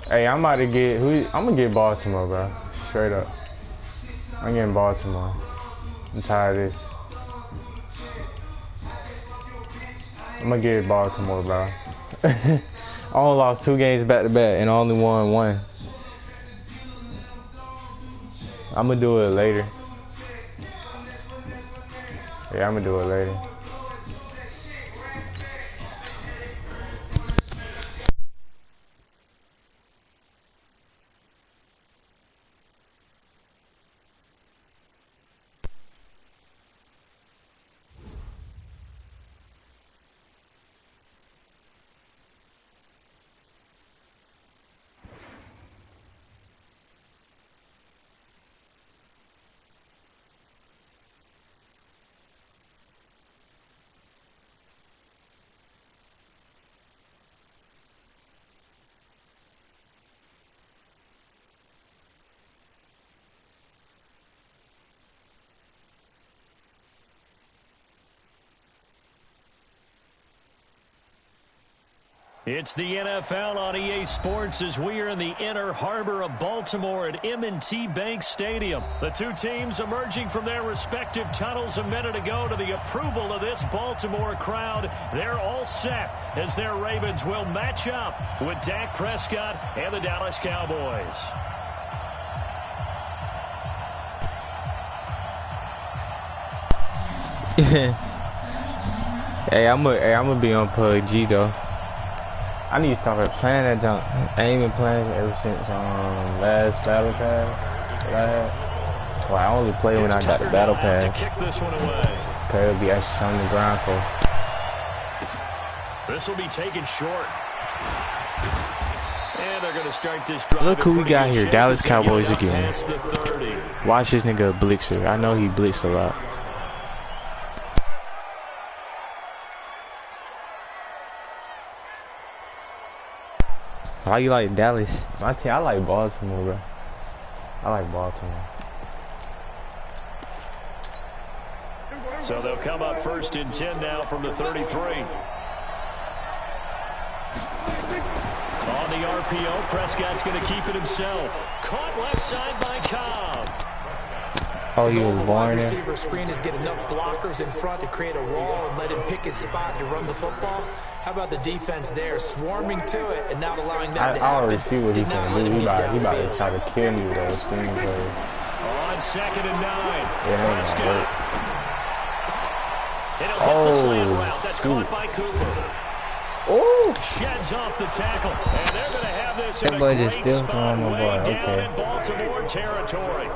Hey, I'm about to get I'm gonna get Baltimore, bro. Straight up. I'm getting Baltimore. I'm tired of this. I'm gonna get Baltimore, bro. I only lost 2 games back to back and only won 1. I'm gonna do it later. Yeah, I'm gonna do it later. It's the NFL on EA Sports as we are in the inner harbor of Baltimore at M&T Bank Stadium. The two teams emerging from their respective tunnels a minute ago to the approval of this Baltimore crowd. They're all set as their Ravens will match up with Dak Prescott and the Dallas Cowboys. Hey, I'm gonna be on PUBG though. I need to start playing that junk. I ain't been playing it ever since last Battle Pass that I had. Well, I only play when I got the Battle Pass. Cause it'll be actually on the ground for. This will be taken short. And they're gonna start this drive. Look who we got here, Dallas Cowboys again. Watch this nigga blitzer. I know he blitz a lot. Why you like Dallas? My team, I like Baltimore, bro. I like Baltimore. So they'll come up 1st and 10 now from the 33. On the RPO, Prescott's going to keep it himself. Caught left side by Cobb. Oh, he was born there. Receiver screen is get enough blockers in front to create a wall and let him pick his spot to run the football. How about the defense there, swarming to it and not allowing that to happen? I already see what he's going to do. He about to try to kill me with those screen plays. On 2nd and 9. Yeah, Prescott. It'll hit the slant route. That's caught by Cooper. Oh! Sheds off the tackle. And they're going to have this in a boy great just still spot throwing my way ball. down Okay. in Baltimore territory.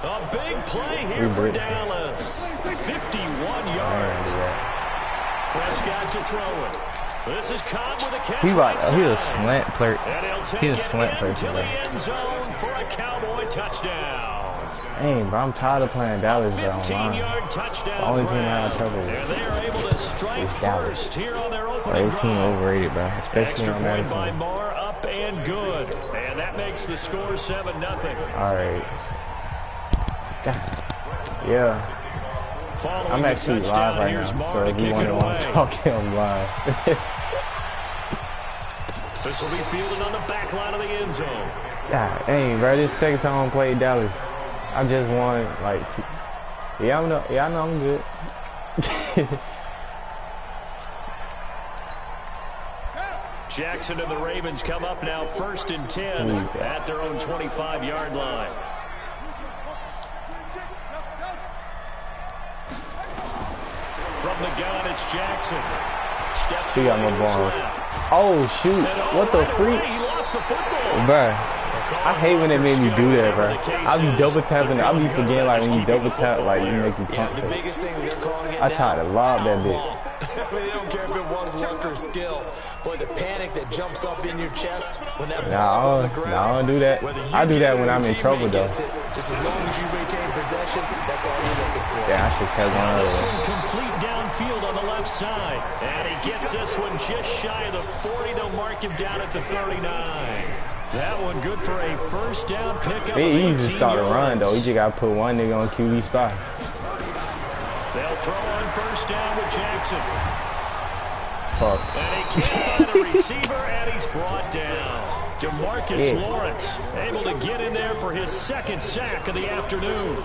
A big play here for Dallas. 51 yards. Prescott to throw it. This is Cobb with a catch. He's a slant player. He's a slant player. To the end zone for a Cowboy touchdown. Dang, bro, I'm tired of playing Dallas, bro. 15-yard touchdown. It's the only team I have trouble with. And they are able to strike first here on their opening drive. 18 overrated, bro. Especially Extra on point Madden. by Marr, up and good. And that makes the score 7-0. All right. Yeah. Following I'm actually live right now, so if you want to talk, I'm live. This will be fielded on the back line of the end zone. God, dang, bro, this second time I played Dallas. I just won, like, I know I'm good. Jackson and the Ravens come up now 1st and 10 at their own 25-yard line. From the gun, it's Jackson. Steps He got my ball. Oh, shoot. What the freak? He lost the football. Bruh. I hate when they made me do that, bro. I'll be double tapping. I'll be forgetting, like, when you double tap, like, you make me pump it. I tried to lob that bitch. They don't care if it was luck or skill. Boy, the panic that jumps up in your chest when that Nah, ball's on the ground. I don't do that. I do that when I'm in trouble, though. Just as long as you retain possession, that's all you're looking for. Yeah, I should have one This other. one complete downfield on the left side. And he gets this one just shy of the 40. They'll mark him down at the 39. That one good for a first down pickup. It's easy to start a run, though. You just got to put one nigga on QB spot. They'll throw on first down with Jackson. Fuck. And he can't find a receiver, and he's brought down. DeMarcus Lawrence able to get in there for his second sack of the afternoon.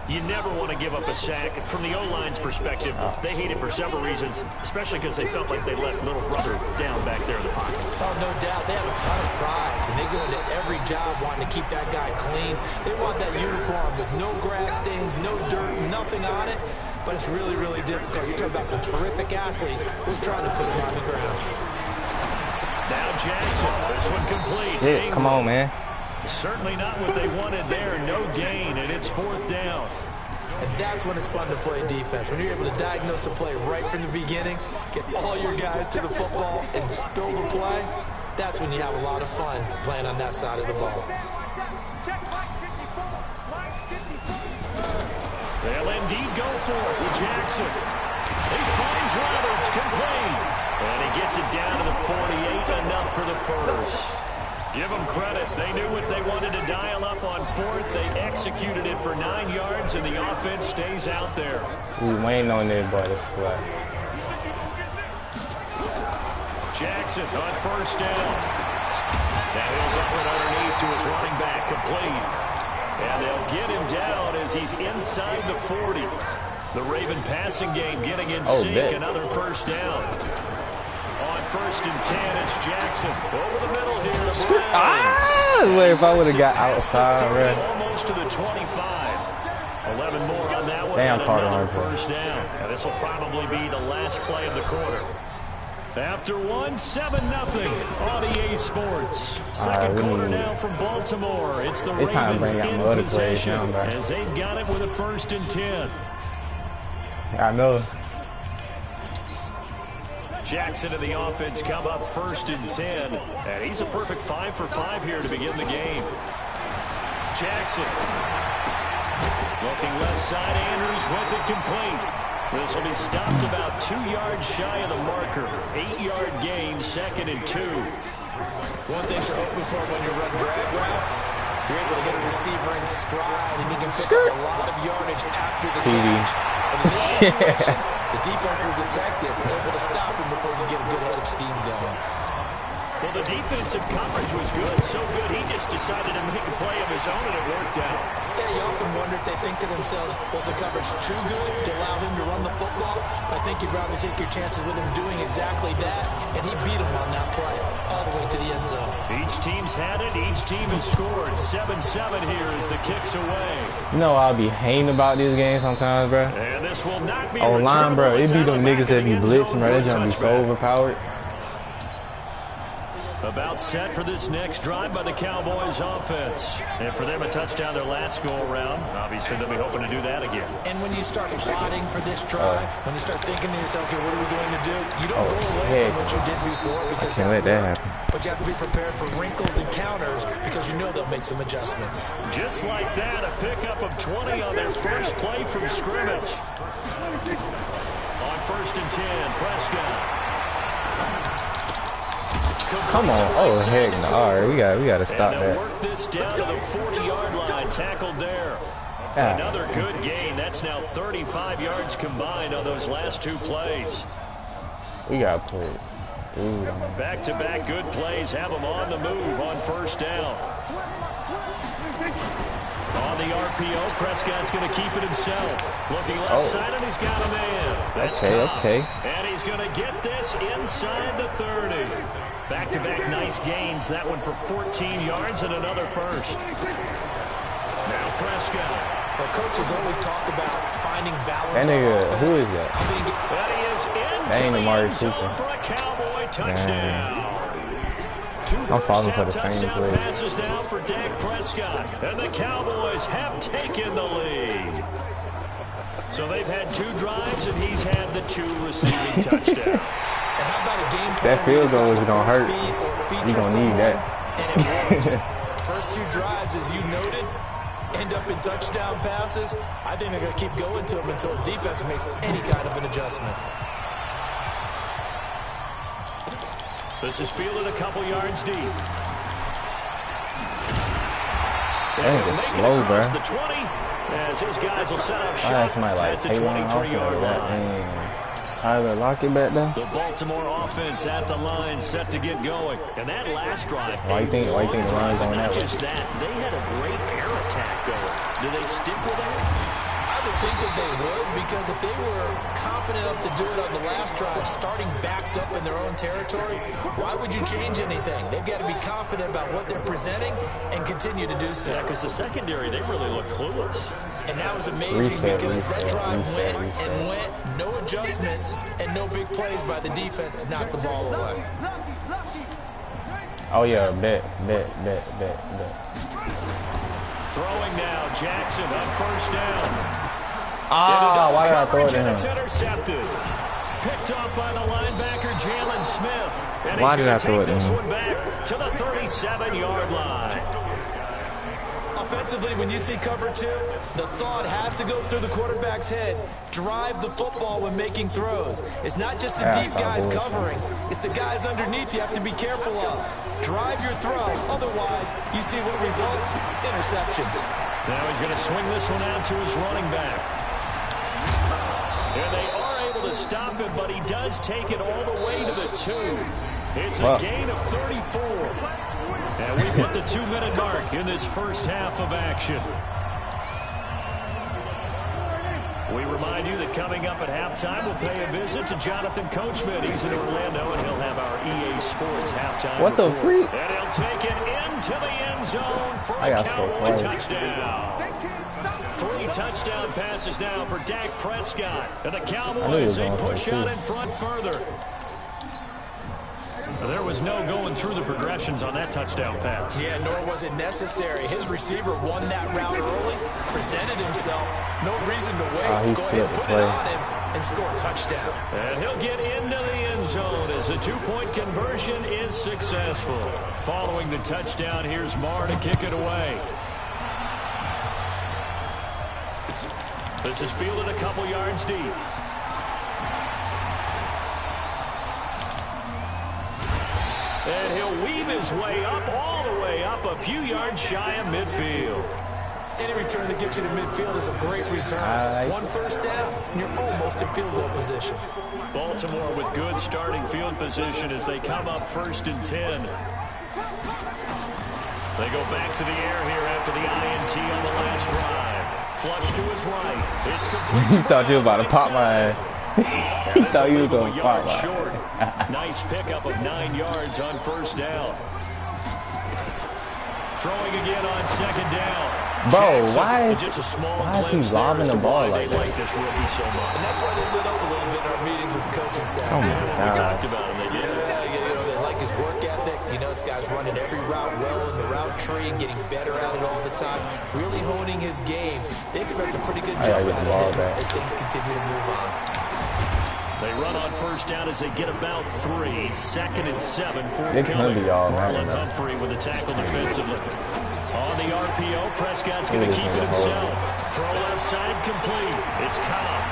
You never want to give up a sack. From the O-line's perspective, they hate it for several reasons, especially because they felt like they let little brother down back there in the pocket. Oh, no doubt. They have a ton of pride, and they go into every job wanting to keep that guy clean. They want that uniform with no grass stains, no dirt, nothing on it. But it's really, really difficult. You're talking about some terrific athletes who are trying to put him on the ground. Now Jackson. This one complete. Yeah, come on, man. Certainly not what they wanted there. No gain, and it's 4th down. And that's when it's fun to play defense. When you're able to diagnose a play right from the beginning, get all your guys to the football, and spill the play, that's when you have a lot of fun playing on that side of the ball. They'll indeed go for it with Jackson. He finds Roberts, complete. And he gets it down to the 48, enough for the first. Give them credit. They knew what they wanted to dial up on 4th. They executed it for 9 yards, and the offense stays out there. We waiting on this, but it's like Jackson on 1st down. Now he'll dump it underneath to his running back, complete. And they'll get him down as he's inside the 40. The Raven passing game getting in sync. Another 1st down. On 1st and 10, it's Jackson. Over the middle here to Brown. Wait, if I would have got outside, 30, right? almost to the 25. 11 more on that one. Damn, and another 1st down. And this will probably be the last play of the quarter. After 7-0 on EA Sports. Second quarter now from Baltimore. It's the Ravens in possession as they've got it with a 1st and 10. I know. Jackson and the offense come up 1st and 10. And he's a perfect 5 for 5 here to begin the game. Jackson. Looking left side, Andrews with it, complete. This will be stopped about 2 yards shy of the marker. 8-yard gain, 2nd and 2. One thing you're hoping for when you run drag routes, you're able to hit a receiver in stride, and he can pick up a lot of yardage after the catch. And in this situation, the defense was effective, able to stop him before he get a good head of steam going. Well, the defensive coverage was good, so good he just decided to make a play of his own, and it worked out. Yeah, you often wonder if they think to themselves, was the coverage too good to allow him to run the football? I think you'd rather take your chances with him doing exactly that, and he beat him on that play all the way to the end zone. Each team's had it. Each team has scored. 7-7 here as the kick's away. You know I'll be hating about this game sometimes, bro. And this will not be O-line, bro. It be them niggas that be blitzing, bro. They just be so overpowered. About set for this next drive by the Cowboys offense. And for them, a touchdown their last go-around. Obviously, they'll be hoping to do that again. And when you start plotting for this drive, when you start thinking to yourself, okay, what are we going to do? You don't go away from what you did before because can't let that happen. But you have to be prepared for wrinkles and counters because you know they'll make some adjustments. Just like that, a pickup of 20 on their first play from scrimmage. On 1st and 10, Prescott. Come on. Oh, heck no. All right, we got to stop that. Work this down to the 40-yard line, tackled there. Another good gain. That's now 35 yards combined on those last 2 plays. We got to put it. Back-to-back good plays have them on the move on 1st down. On the RPO, Prescott's going to keep it himself. Looking left side, and he's got a man. That's okay. And he's going to get this inside the 30. Back-to-back nice gains. That one for 14 yards and another 1st. Now Prescott. Well, coaches always talk about finding balance. That nigga, who is that? That is That ain't Amari for a Cowboy touchdown. I'm falling for the same play. Passes now for Dak Prescott, and the Cowboys have taken the lead. So they've had 2 drives, and he's had the 2 receiving touchdowns. And how about a game That field goal is gonna hurt. You're gonna need that. And it works. First 2 drives, as you noted, end up in touchdown passes. I think they're gonna keep going to them until the defense makes any kind of an adjustment. This is fielded a couple yards deep. That nigga's slow, bro. The 20, as his guys will set up I shop had somebody like at the take one off 23-yard of that. line. Tyler Lockett back there. The Baltimore offense at the line, set to get going. And that last drive. Why you think the line's going that way? Not just that, they had a great air attack going. Do they stick with that? I would think that they would, because if they were confident enough to do it on the last drive, starting backed up in their own territory, why would you change anything? They've got to be confident about what they're presenting and continue to do so. Yeah, because the secondary, they really look clueless. And that was amazing because that drive went and went, no adjustments and no big plays by the defense to knock the ball away. Oh yeah, bet. Throwing now, Jackson on first down. Ah, why did I throw it to him? It's intercepted. Picked off by the linebacker, Jalen Smith. And Why did I he's throw going to it take in? this one back to the 37-yard line. Offensively, when you see cover two, the thought has to go through the quarterback's head. Drive the football when making throws. It's not just the deep guys covering. It's the guys underneath you have to be careful of. Drive your throw. Otherwise, you see what results? Interceptions. Now he's going to swing this one out to his running back. And they are able to stop him, but he does take it all the way to the 2. It's a gain of 34. And we've hit the 2-minute mark in this first half of action. We remind you that coming up at halftime, we'll pay a visit to Jonathan Coachman. He's in Orlando, and he'll have our EA Sports halftime What the freak? And he'll take it into the end zone for a Cowboy touchdown. 3 touchdown passes now for Dak Prescott. And the Cowboys, they push out in front further. There was no going through the progressions on that touchdown pass. Yeah, nor was it necessary. His receiver won that route early, presented himself. No reason to wait. Go ahead, put it on him, and score a touchdown. And he'll get into the end zone as the 2-point conversion is successful. Following the touchdown, here's Marr to kick it away. This is fielded a couple yards deep. And he'll weave his way up, all the way up, a few yards shy of midfield. Any return that gets you to midfield is a great return. 1 first down, and you're almost in field goal position. Baltimore with good starting field position as they come up 1st and 10. They go back to the air here after the INT on the last drive. Flush to his right. It's complete. You thought you were about to pop my ass. He thought you were going to pop my ass. Nice pickup of 9 yards on 1st down. Throwing again on 2nd down. Bro, Jackson, why is he lobbing the ball like that? Like this rookie so much. And that's why they lit up a little bit in our meetings with the coaching staff. Oh my We God. talked about him. They did. They like his work ethic. You know, this guy's running every route well in the route tree and getting better at it all the time. Really honing his game. They expect a pretty good jump out of him as things continue to move on. They run on 1st down as they get about 3. 2nd and 7. It can be all right. Marlon Humphrey with a tackle defensively. On the RPO, Prescott's going to keep it himself. Throw left side complete. It's Cobb.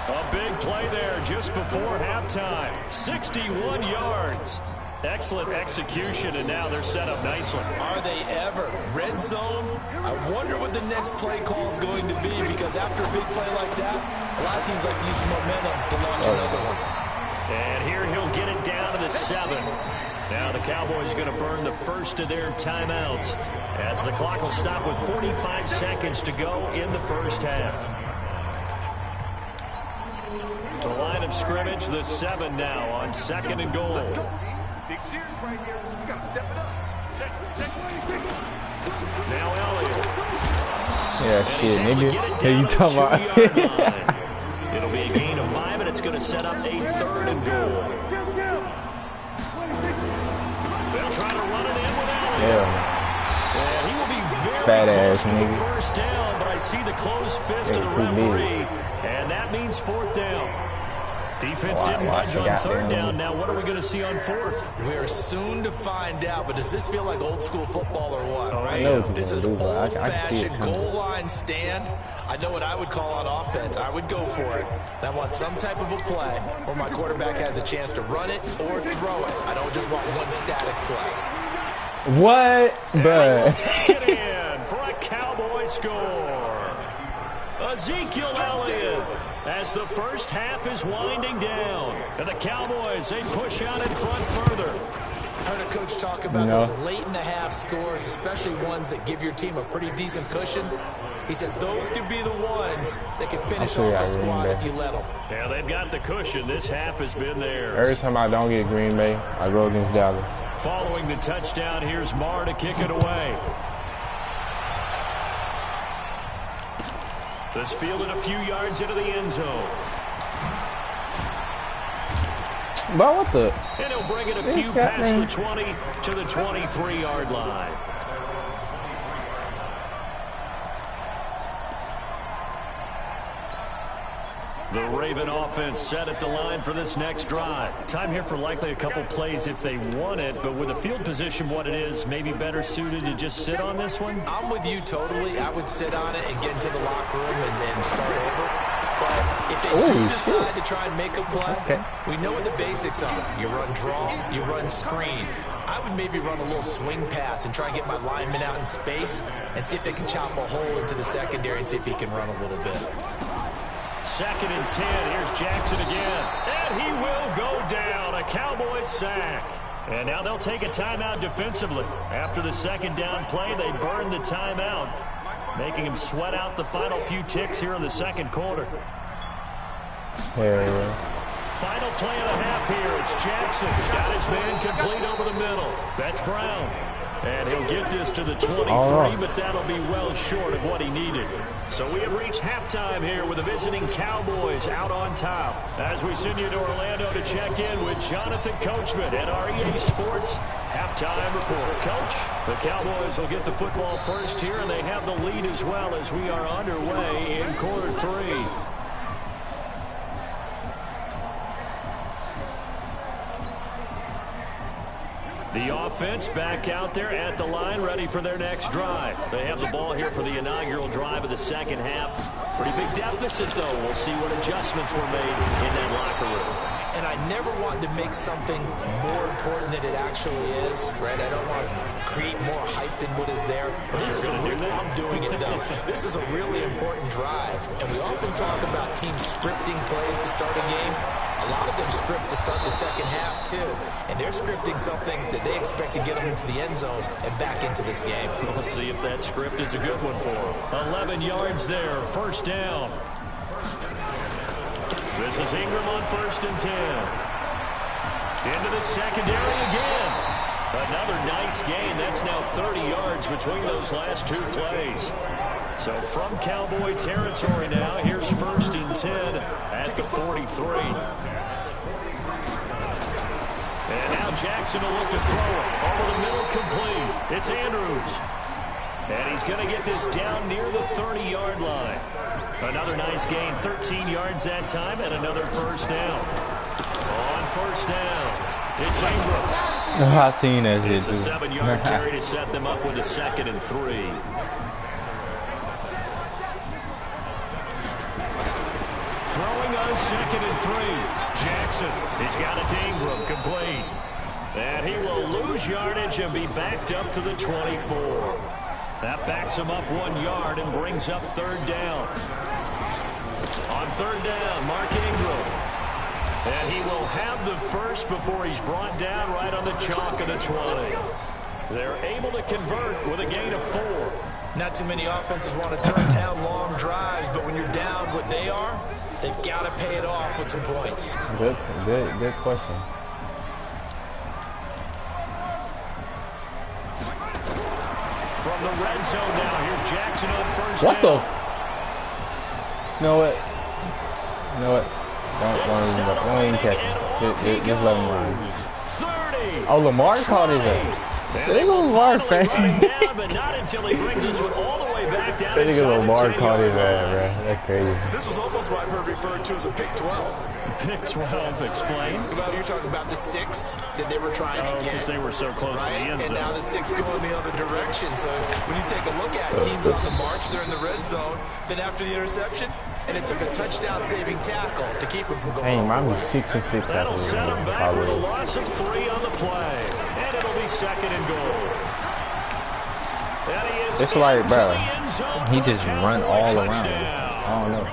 A big play there just before halftime. 61 yards. Excellent execution, and now they're set up nicely. Are they ever? Red zone? I wonder what the next play call is going to be, because after a big play like that, a lot of teams like to use the momentum to launch another one. And here he'll get it down to the 7. Now the Cowboys going to burn the first of their timeouts as the clock will stop with 45 seconds to go in the first half. The line of scrimmage, the 7 now on 2nd and goal. Big series right here. We got to step it up. Now Elliott. Yeah, shit, nigga. Hey, you talking about? It'll be a gain of 5, and it's going to set up a 3rd and goal. They'll try to run it in with Elliott. Yeah. And he will be very Fat close ass to a nigga. 1st down, but I see the closed fist of the Yeah, too big. referee, and that means 4th down. Defense didn't budge on 3rd down. Now what are we going to see on 4th? We are soon to find out, but does this feel like old school football or what? I know what This you're is gonna do, but I can see it old-fashioned coming. goal line stand. I know what I would call on offense. I would go for it. And I want some type of a play where my quarterback has a chance to run it or throw it. I don't just want one static play. What? Bruh. Take it in for a Cowboy score. Ezekiel Elliott, as the first half is winding down. And the Cowboys, they push out in front further. Heard a coach talk about those late in the half scores, especially ones that give your team a pretty decent cushion. He said those could be the ones that can finish off the squad if you let them. Yeah, they've got the cushion. This half has been theirs. Every time I don't get Green Bay, I go against Dallas. Following the touchdown, here's Marr to kick it away. This fielded a few yards into the end zone. But what the? And he'll bring it a few past the 20 to the 23-yard line. The Raven offense set at the line for this next drive. Time here for likely a couple plays if they want it, but with the field position what it is, maybe better suited to just sit on this one? I'm with you totally. I would sit on it and get into the locker room and start over. But if they do decide to try and make a play, we know what the basics are. You run draw, you run screen. I would maybe run a little swing pass and try and get my lineman out in space and see if they can chop a hole into the secondary and see if he can run a little bit. 2nd and 10. Here's Jackson again. And he will go down. A Cowboys sack. And now they'll take a timeout defensively. After the second down play, they burn the timeout, making him sweat out the final few ticks here in the second quarter. Final play of the half here. It's Jackson. Got his man complete over the middle. That's Brown. And he'll get this to the 23, but that'll be well short of what he needed. So we have reached halftime here with the visiting Cowboys out on top. As we send you to Orlando to check in with Jonathan Coachman at our EA Sports halftime report. Coach, the Cowboys will get the football first here, and they have the lead as well as we are underway in quarter 3. The offense back out there at the line, ready for their next drive. They have the ball here for the inaugural drive of the second half. Pretty big deficit, though. We'll see what adjustments were made in that locker room. And I never wanted to make something more important than it actually is, right? I don't want to create more hype than what is there. But this is I'm doing it, though. This is a really important drive. And we often talk about teams scripting plays to start a game. A lot of them script to start the second half, too. And they're scripting something that they expect to get them into the end zone and back into this game. We'll see if that script is a good one for them. 11 yards there, first down. This is Ingram on 1st and 10. Into the secondary again. Another nice gain. That's now 30 yards between those last two plays. So from Cowboy territory now, here's 1st and 10 at the 43. And now Jackson will look to throw it. Over the middle, complete. It's Andrews. And he's going to get this down near the 30-yard line. Another nice gain, 13 yards that time, and another first down. On 1st down, it's Ingram. I've seen that shit, It's a 7-yard carry to set them up with a 2nd and 3. Throwing on 2nd and 3. Jackson, he's got it to Ingram, complete. And he will lose yardage and be backed up to the 24. That backs him up 1 yard and brings up 3rd down. On 3rd down, Mark Ingram. And he will have the first before he's brought down right on the chalk of the 20. They're able to convert with a gain of 4. Not too many offenses want to turn down long drives, but when you're down what they are, they've got to pay it off with some points. Good question. From the red zone now, here's Jackson on 1st What down. You know what? Don't even catch him. Just let him run. Oh, Lamar caught his ass. They go Lamar fan. But not until he brings us all the way back down. They go Lamar caught his ass, bro. That's crazy. This was almost what I've heard referred to as a pick 12. Pick 12, explain. Well, you're talking about the 6 that they were trying to get. Because they were so close to the end zone. And now the 6 going the other direction. So when you take a look at teams on the march, they're in the red zone. Then after the interception, and it took a touchdown-saving tackle to keep him from going. Hey, mine was 6 and 6 That'll after set him back with a loss of 3 on the play. And it'll be 2nd and goal. It's like, bro, he just run all around. I don't know.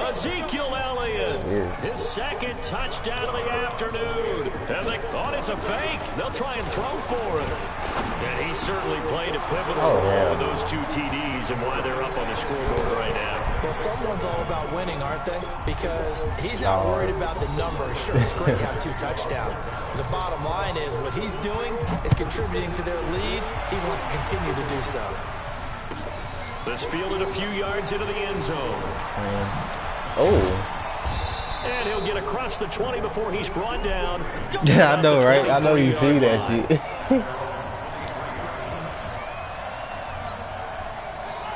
Ezekiel Elliott, his second touchdown of the afternoon. And they thought it's a fake. They'll try and throw for it. And he certainly played a pivotal role with those 2 TDs and why they're up on the scoreboard right now. Well, someone's all about winning, aren't they? Because he's not worried about the number. Sure, it's great to have 2 touchdowns. The bottom line is what he's doing is contributing to their lead. He wants to continue to do so. This fielded a few yards into the end zone. Oh. And he'll get across the 20 before he's brought down. Yeah, I know, right? I know you see that shit.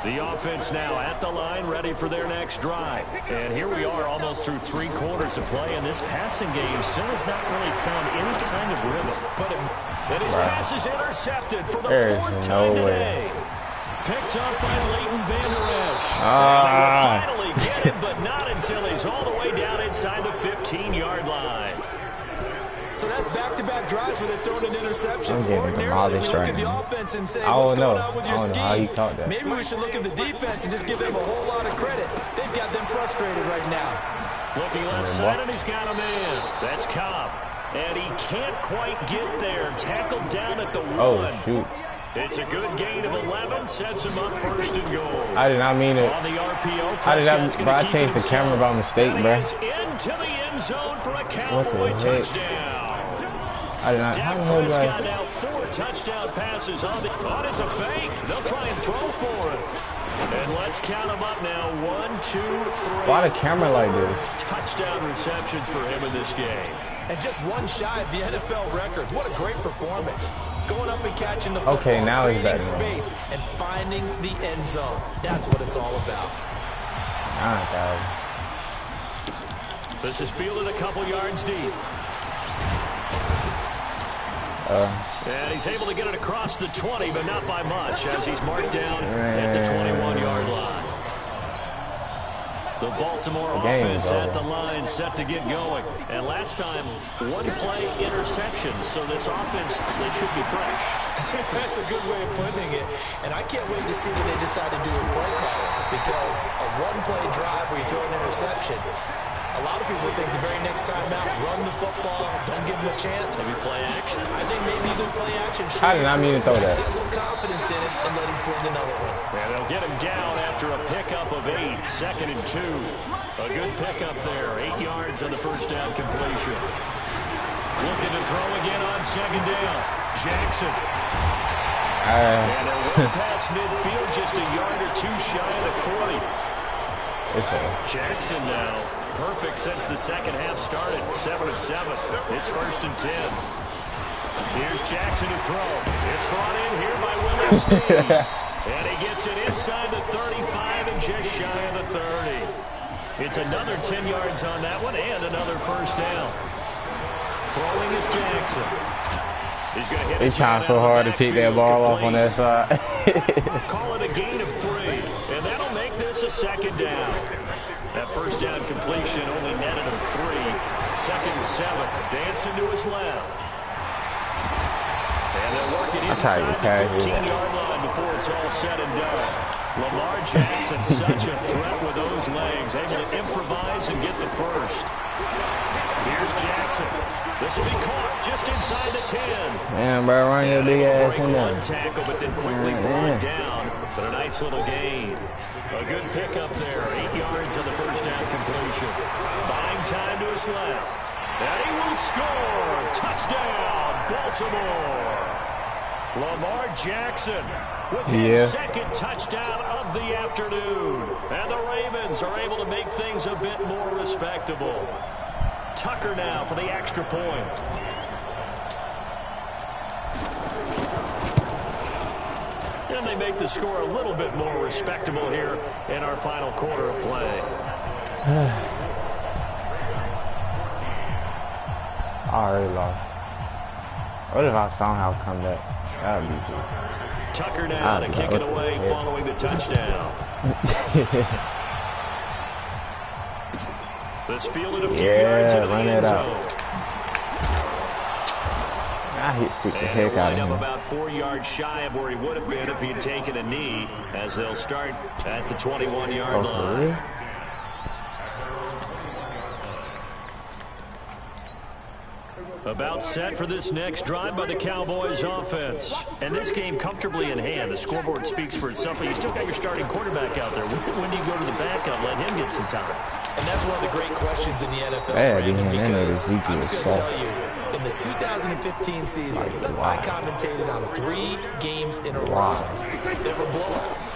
The offense now at the line, ready for their next drive. And here we are almost through 3 quarters of play, and this passing game still has not really found any kind of rhythm. And his pass is intercepted for the 4th time today. Picked up by Leighton Vander Esch. And they will finally get him, but not until he's all the way down inside the 15-yard line. So that's back-to-back drives where they're throwing an interception. Ordinarily, we look at the offense and say, what's going on with your scheme? Maybe we should look at the defense and just give them a whole lot of credit. They've got them frustrated right now. Looking left side, and he's got a man. That's Cobb. And he can't quite get there. Tackled down at the 1. Oh, shoot. It's a good gain of 11, sets him up 1st and goal. I did not mean it. On the RPO, I did not, bro, I changed the camera by mistake, bro. Into the end zone for a Cowboy touchdown. I did not. Dak Prescott now 4 touchdown passes on it's a fake. They'll try and throw for it. And let's count them up now. 1, 2, 3. Why the camera like this? Touchdown receptions for him in this game. And just 1 shy of the NFL record. What a great performance. Going up and catching the football, okay, now he's better. Space and finding the end zone. That's what it's all about. This is fielded a couple yards deep. And he's able to get it across the 20, but not by much, as he's marked down at the 21-yard line. The Baltimore offense at the line, set to get going. And last time, 1-play interception, so this offense, they should be fresh. That's a good way of putting it. And I can't wait to see what they decide to do with play calling, because a 1-play drive where you throw an interception, a lot of people think the very next time out, run the football, don't give them a chance. Maybe play action. I think maybe you go play action. I did not mean to throw that. Get a little confidence in it and let him find another one. And they'll get him down after a pickup of 8, 2nd and 2. A good pickup there, 8 yards on the first down completion. Looking to throw again on 2nd down. Jackson. And a run past midfield, just a yard or 2 shy of the 40. Jackson now. Perfect since the second half started. 7 of 7. It's 1st and 10. Here's Jackson to throw. It's brought in here by Willie Snead. And he gets it inside the 35 and just shy of the 30. It's another 10 yards on that one and another 1st down. Throwing is Jackson. He's going to hit. He's trying so hard to pick that ball off on that side. Call it a gain of 3. And that'll make this a 2nd down. That 1st down completion only netted him 3. 2nd and 7. Dancing to his left. And they'll work it inside the 15-yard line before it's all said and done. Lamar Jackson, such a threat with those legs. Able to improvise and get the 1st. Here's Jackson. This will be caught just inside the 10. Man, bro, run your big ass in there. One tackle, but then quickly brought down. But a nice little gain. A good pickup there. 8 yards on the 1st down completion. Buying time to his left. And he will score. Touchdown, Baltimore. Lamar Jackson with his 2nd touchdown of the afternoon. And the Ravens are able to make things a bit more respectable. Tucker now for the extra point. And they make the score a little bit more respectable here in our final quarter of play. I already lost. What if I somehow come back? That would be cool. Tucker now to kick it away following the touchdown. This fielded a few yards into the end zone. I hit stick the And heck out wind of up him. about 4 yards shy of where he would have been if he had taken a knee, as they'll start at the 21-yard line. Really? About set for this next drive by the Cowboys offense. And this game comfortably in hand. The scoreboard speaks for itself, but you still got your starting quarterback out there. When do you go to the backup, let him get some time? And that's one of the great questions in the NFL, Brandon, because Ezekiel I'm just going to soft. tell you, in the 2015 season, I commentated on 3 games in a row. They were blowouts.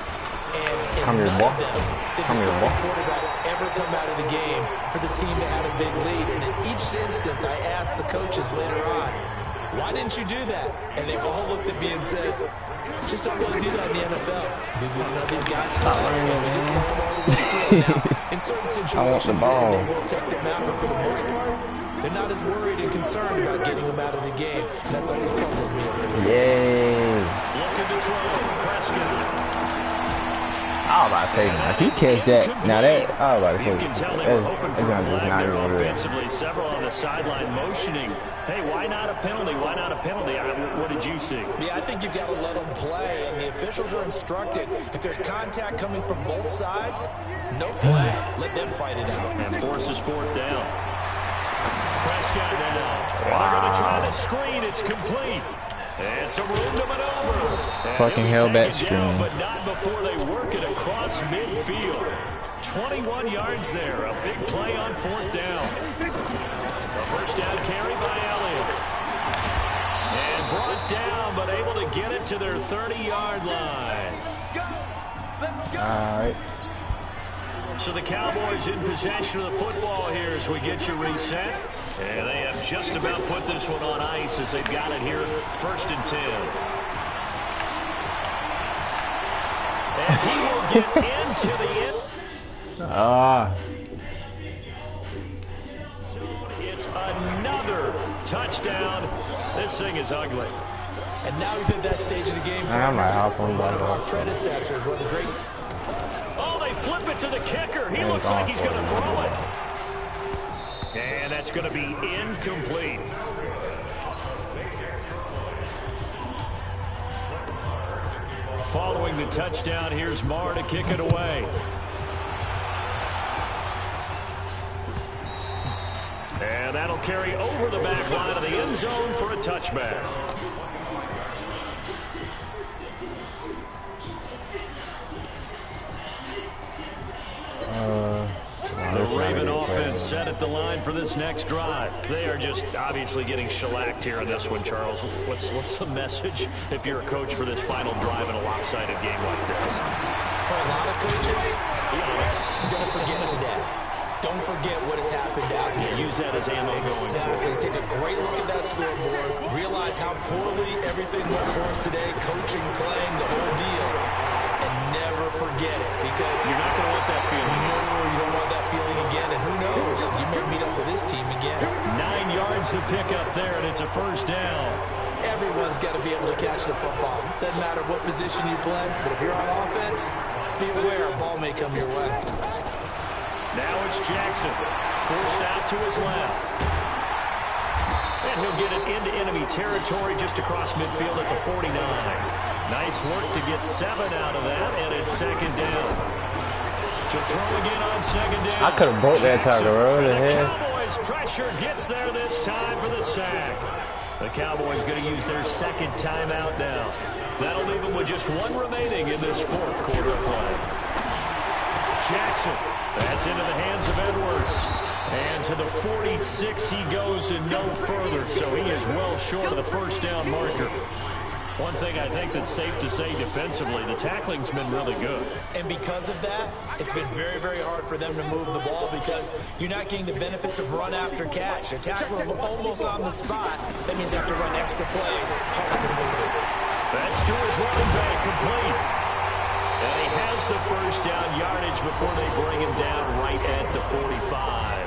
And Come here, none boy. of them did the Come here, starting boy. quarterback ever come out of the game for the team that had a big lead. And in each instance, I asked the coaches later on, why didn't you do that? And they all looked at me and said, just don't really do that in the NFL. We know these guys play, and we just play them all the way through. Now, in certain situations, they will take them out, but for the most part, they're not as worried and concerned about getting them out of the game. And that's always puzzled me a little bit. Yay. Looking to throw, Prescott. I was about to say, now, if you catch that, now that, I was about to say, You can tell they were hoping for a that's flag not there even real. offensively. Several on the sideline motioning, hey, why not a penalty? Why not a penalty? What did you see? Yeah, I think you've got to let them play, and the officials are instructed, if there's contact coming from both sides, no flag. Let them fight it out. And forces 4th down. Prescott now. Wow. They're going to try the screen. It's complete. And some room to maneuver. Fucking hell back screen. But not before they work it across midfield. 21 yards there. A big play on 4th down. A first down carry by Elliott. And brought down, but able to get it to their 30-yard line. All right. So the Cowboys in possession of the football here as we get you reset. And they have just about put this one on ice as they've got it here, 1st and 10. And he will get into the end. It's another touchdown. This thing is ugly. And now we've hit that stage of the game. I might hop on One of our that. predecessors, one of the great. Oh, they flip it to the kicker. He looks like he's going to throw it. And that's going to be incomplete. Following the touchdown, here's Marr to kick it away. And that'll carry over the back line of the end zone for a touchback. The Raven offense set at the line for this next drive. They are just obviously getting shellacked here in this one, Charles. What's the message if you're a coach for this final drive in a lopsided game like this? For a lot of coaches, be honest, don't forget today. Don't forget what has happened out here. Use that as ammo going Exactly. Take a great look at that scoreboard. Realize how poorly everything went for us today. Coaching, playing, the whole deal. And never forget it, because you're not going to want that feeling. No, you don't want that feeling again. And who knows? You may meet up with this team again. 9 yards to pick up there, and it's a first down. Everyone's got to be able to catch the football. Doesn't matter what position you play, but if you're on offense, be aware a ball may come your way. Now it's Jackson, forced out to his left. And he'll get it into enemy territory just across midfield at the 49. Nice work to get 7 out of that, and it's 2nd down. To throw again on 2nd down. I could have broke that tackle over the head. Cowboys pressure gets there this time for the sack. The Cowboys going to use their 2nd timeout now. That'll leave them with just 1 remaining in this 4th quarter of play. Jackson, that's into the hands of Edwards. And to the 46 he goes and no further, so he is well short of the first down marker. One thing I think that's safe to say defensively, the tackling's been really good. And because of that, it's been very, very hard for them to move the ball because you're not getting the benefits of run after catch. They're tackling almost on the spot. That means they have to run extra plays. Harder to move it. That's to his running back, complete. And he has the first down yardage before they bring him down right at the 45.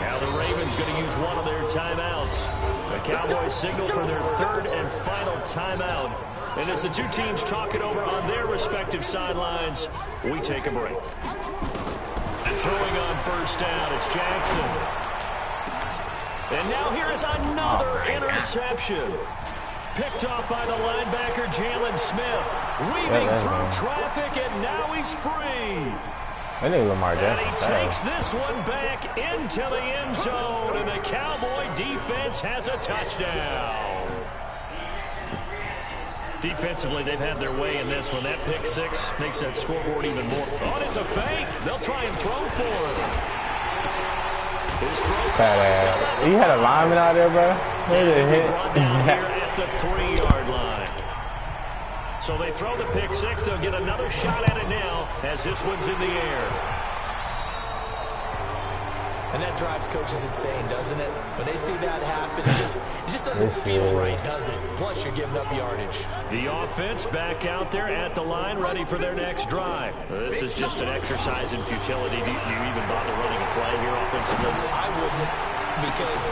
Now the Ravens going to use one of their timeouts. The Cowboys signal for their 3rd and final timeout. And as the two teams talk it over on their respective sidelines, we take a break. And throwing on first down, it's Jackson. And now here is another interception. Picked off by the linebacker, Jalen Smith. Weaving through traffic, and now he's free. I think Lamar And he Jackson. takes this one back into the end zone, and the Cowboy defense has a touchdown. Defensively, they've had their way in this one. That pick six makes that scoreboard even more. Oh, and it's a fake. They'll try and throw for it. His throw. You had a lineman out there, bro. Brought down here at the 3-yard line. So they throw the pick six. They'll get another shot at it now as this one's in the air. And that drives coaches insane, doesn't it? When they see that happen, it just doesn't feel right, does it? Plus, you're giving up yardage. The offense back out there at the line, ready for their next drive. This is just an exercise in futility. Do you even bother running a play here offensively? I wouldn't, because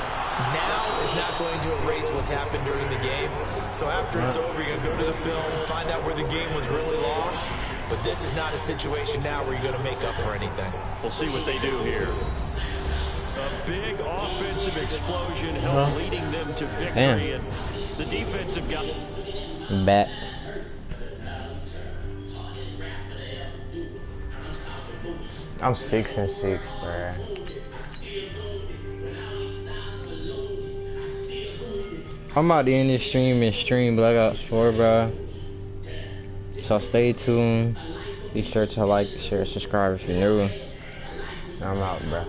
now is not going to erase what's happened during the game. So after it's over, you're going to go to the film, find out where the game was really lost. But this is not a situation now where you're going to make up for anything. We'll see what they do here. A big offensive explosion helped leading them to victory, and the defensive got back. I'm 6-6, bro. I'm about to end this stream and stream Black Ops 4, bro. So stay tuned. Be sure to like, share, subscribe if you're new. I'm out, bro.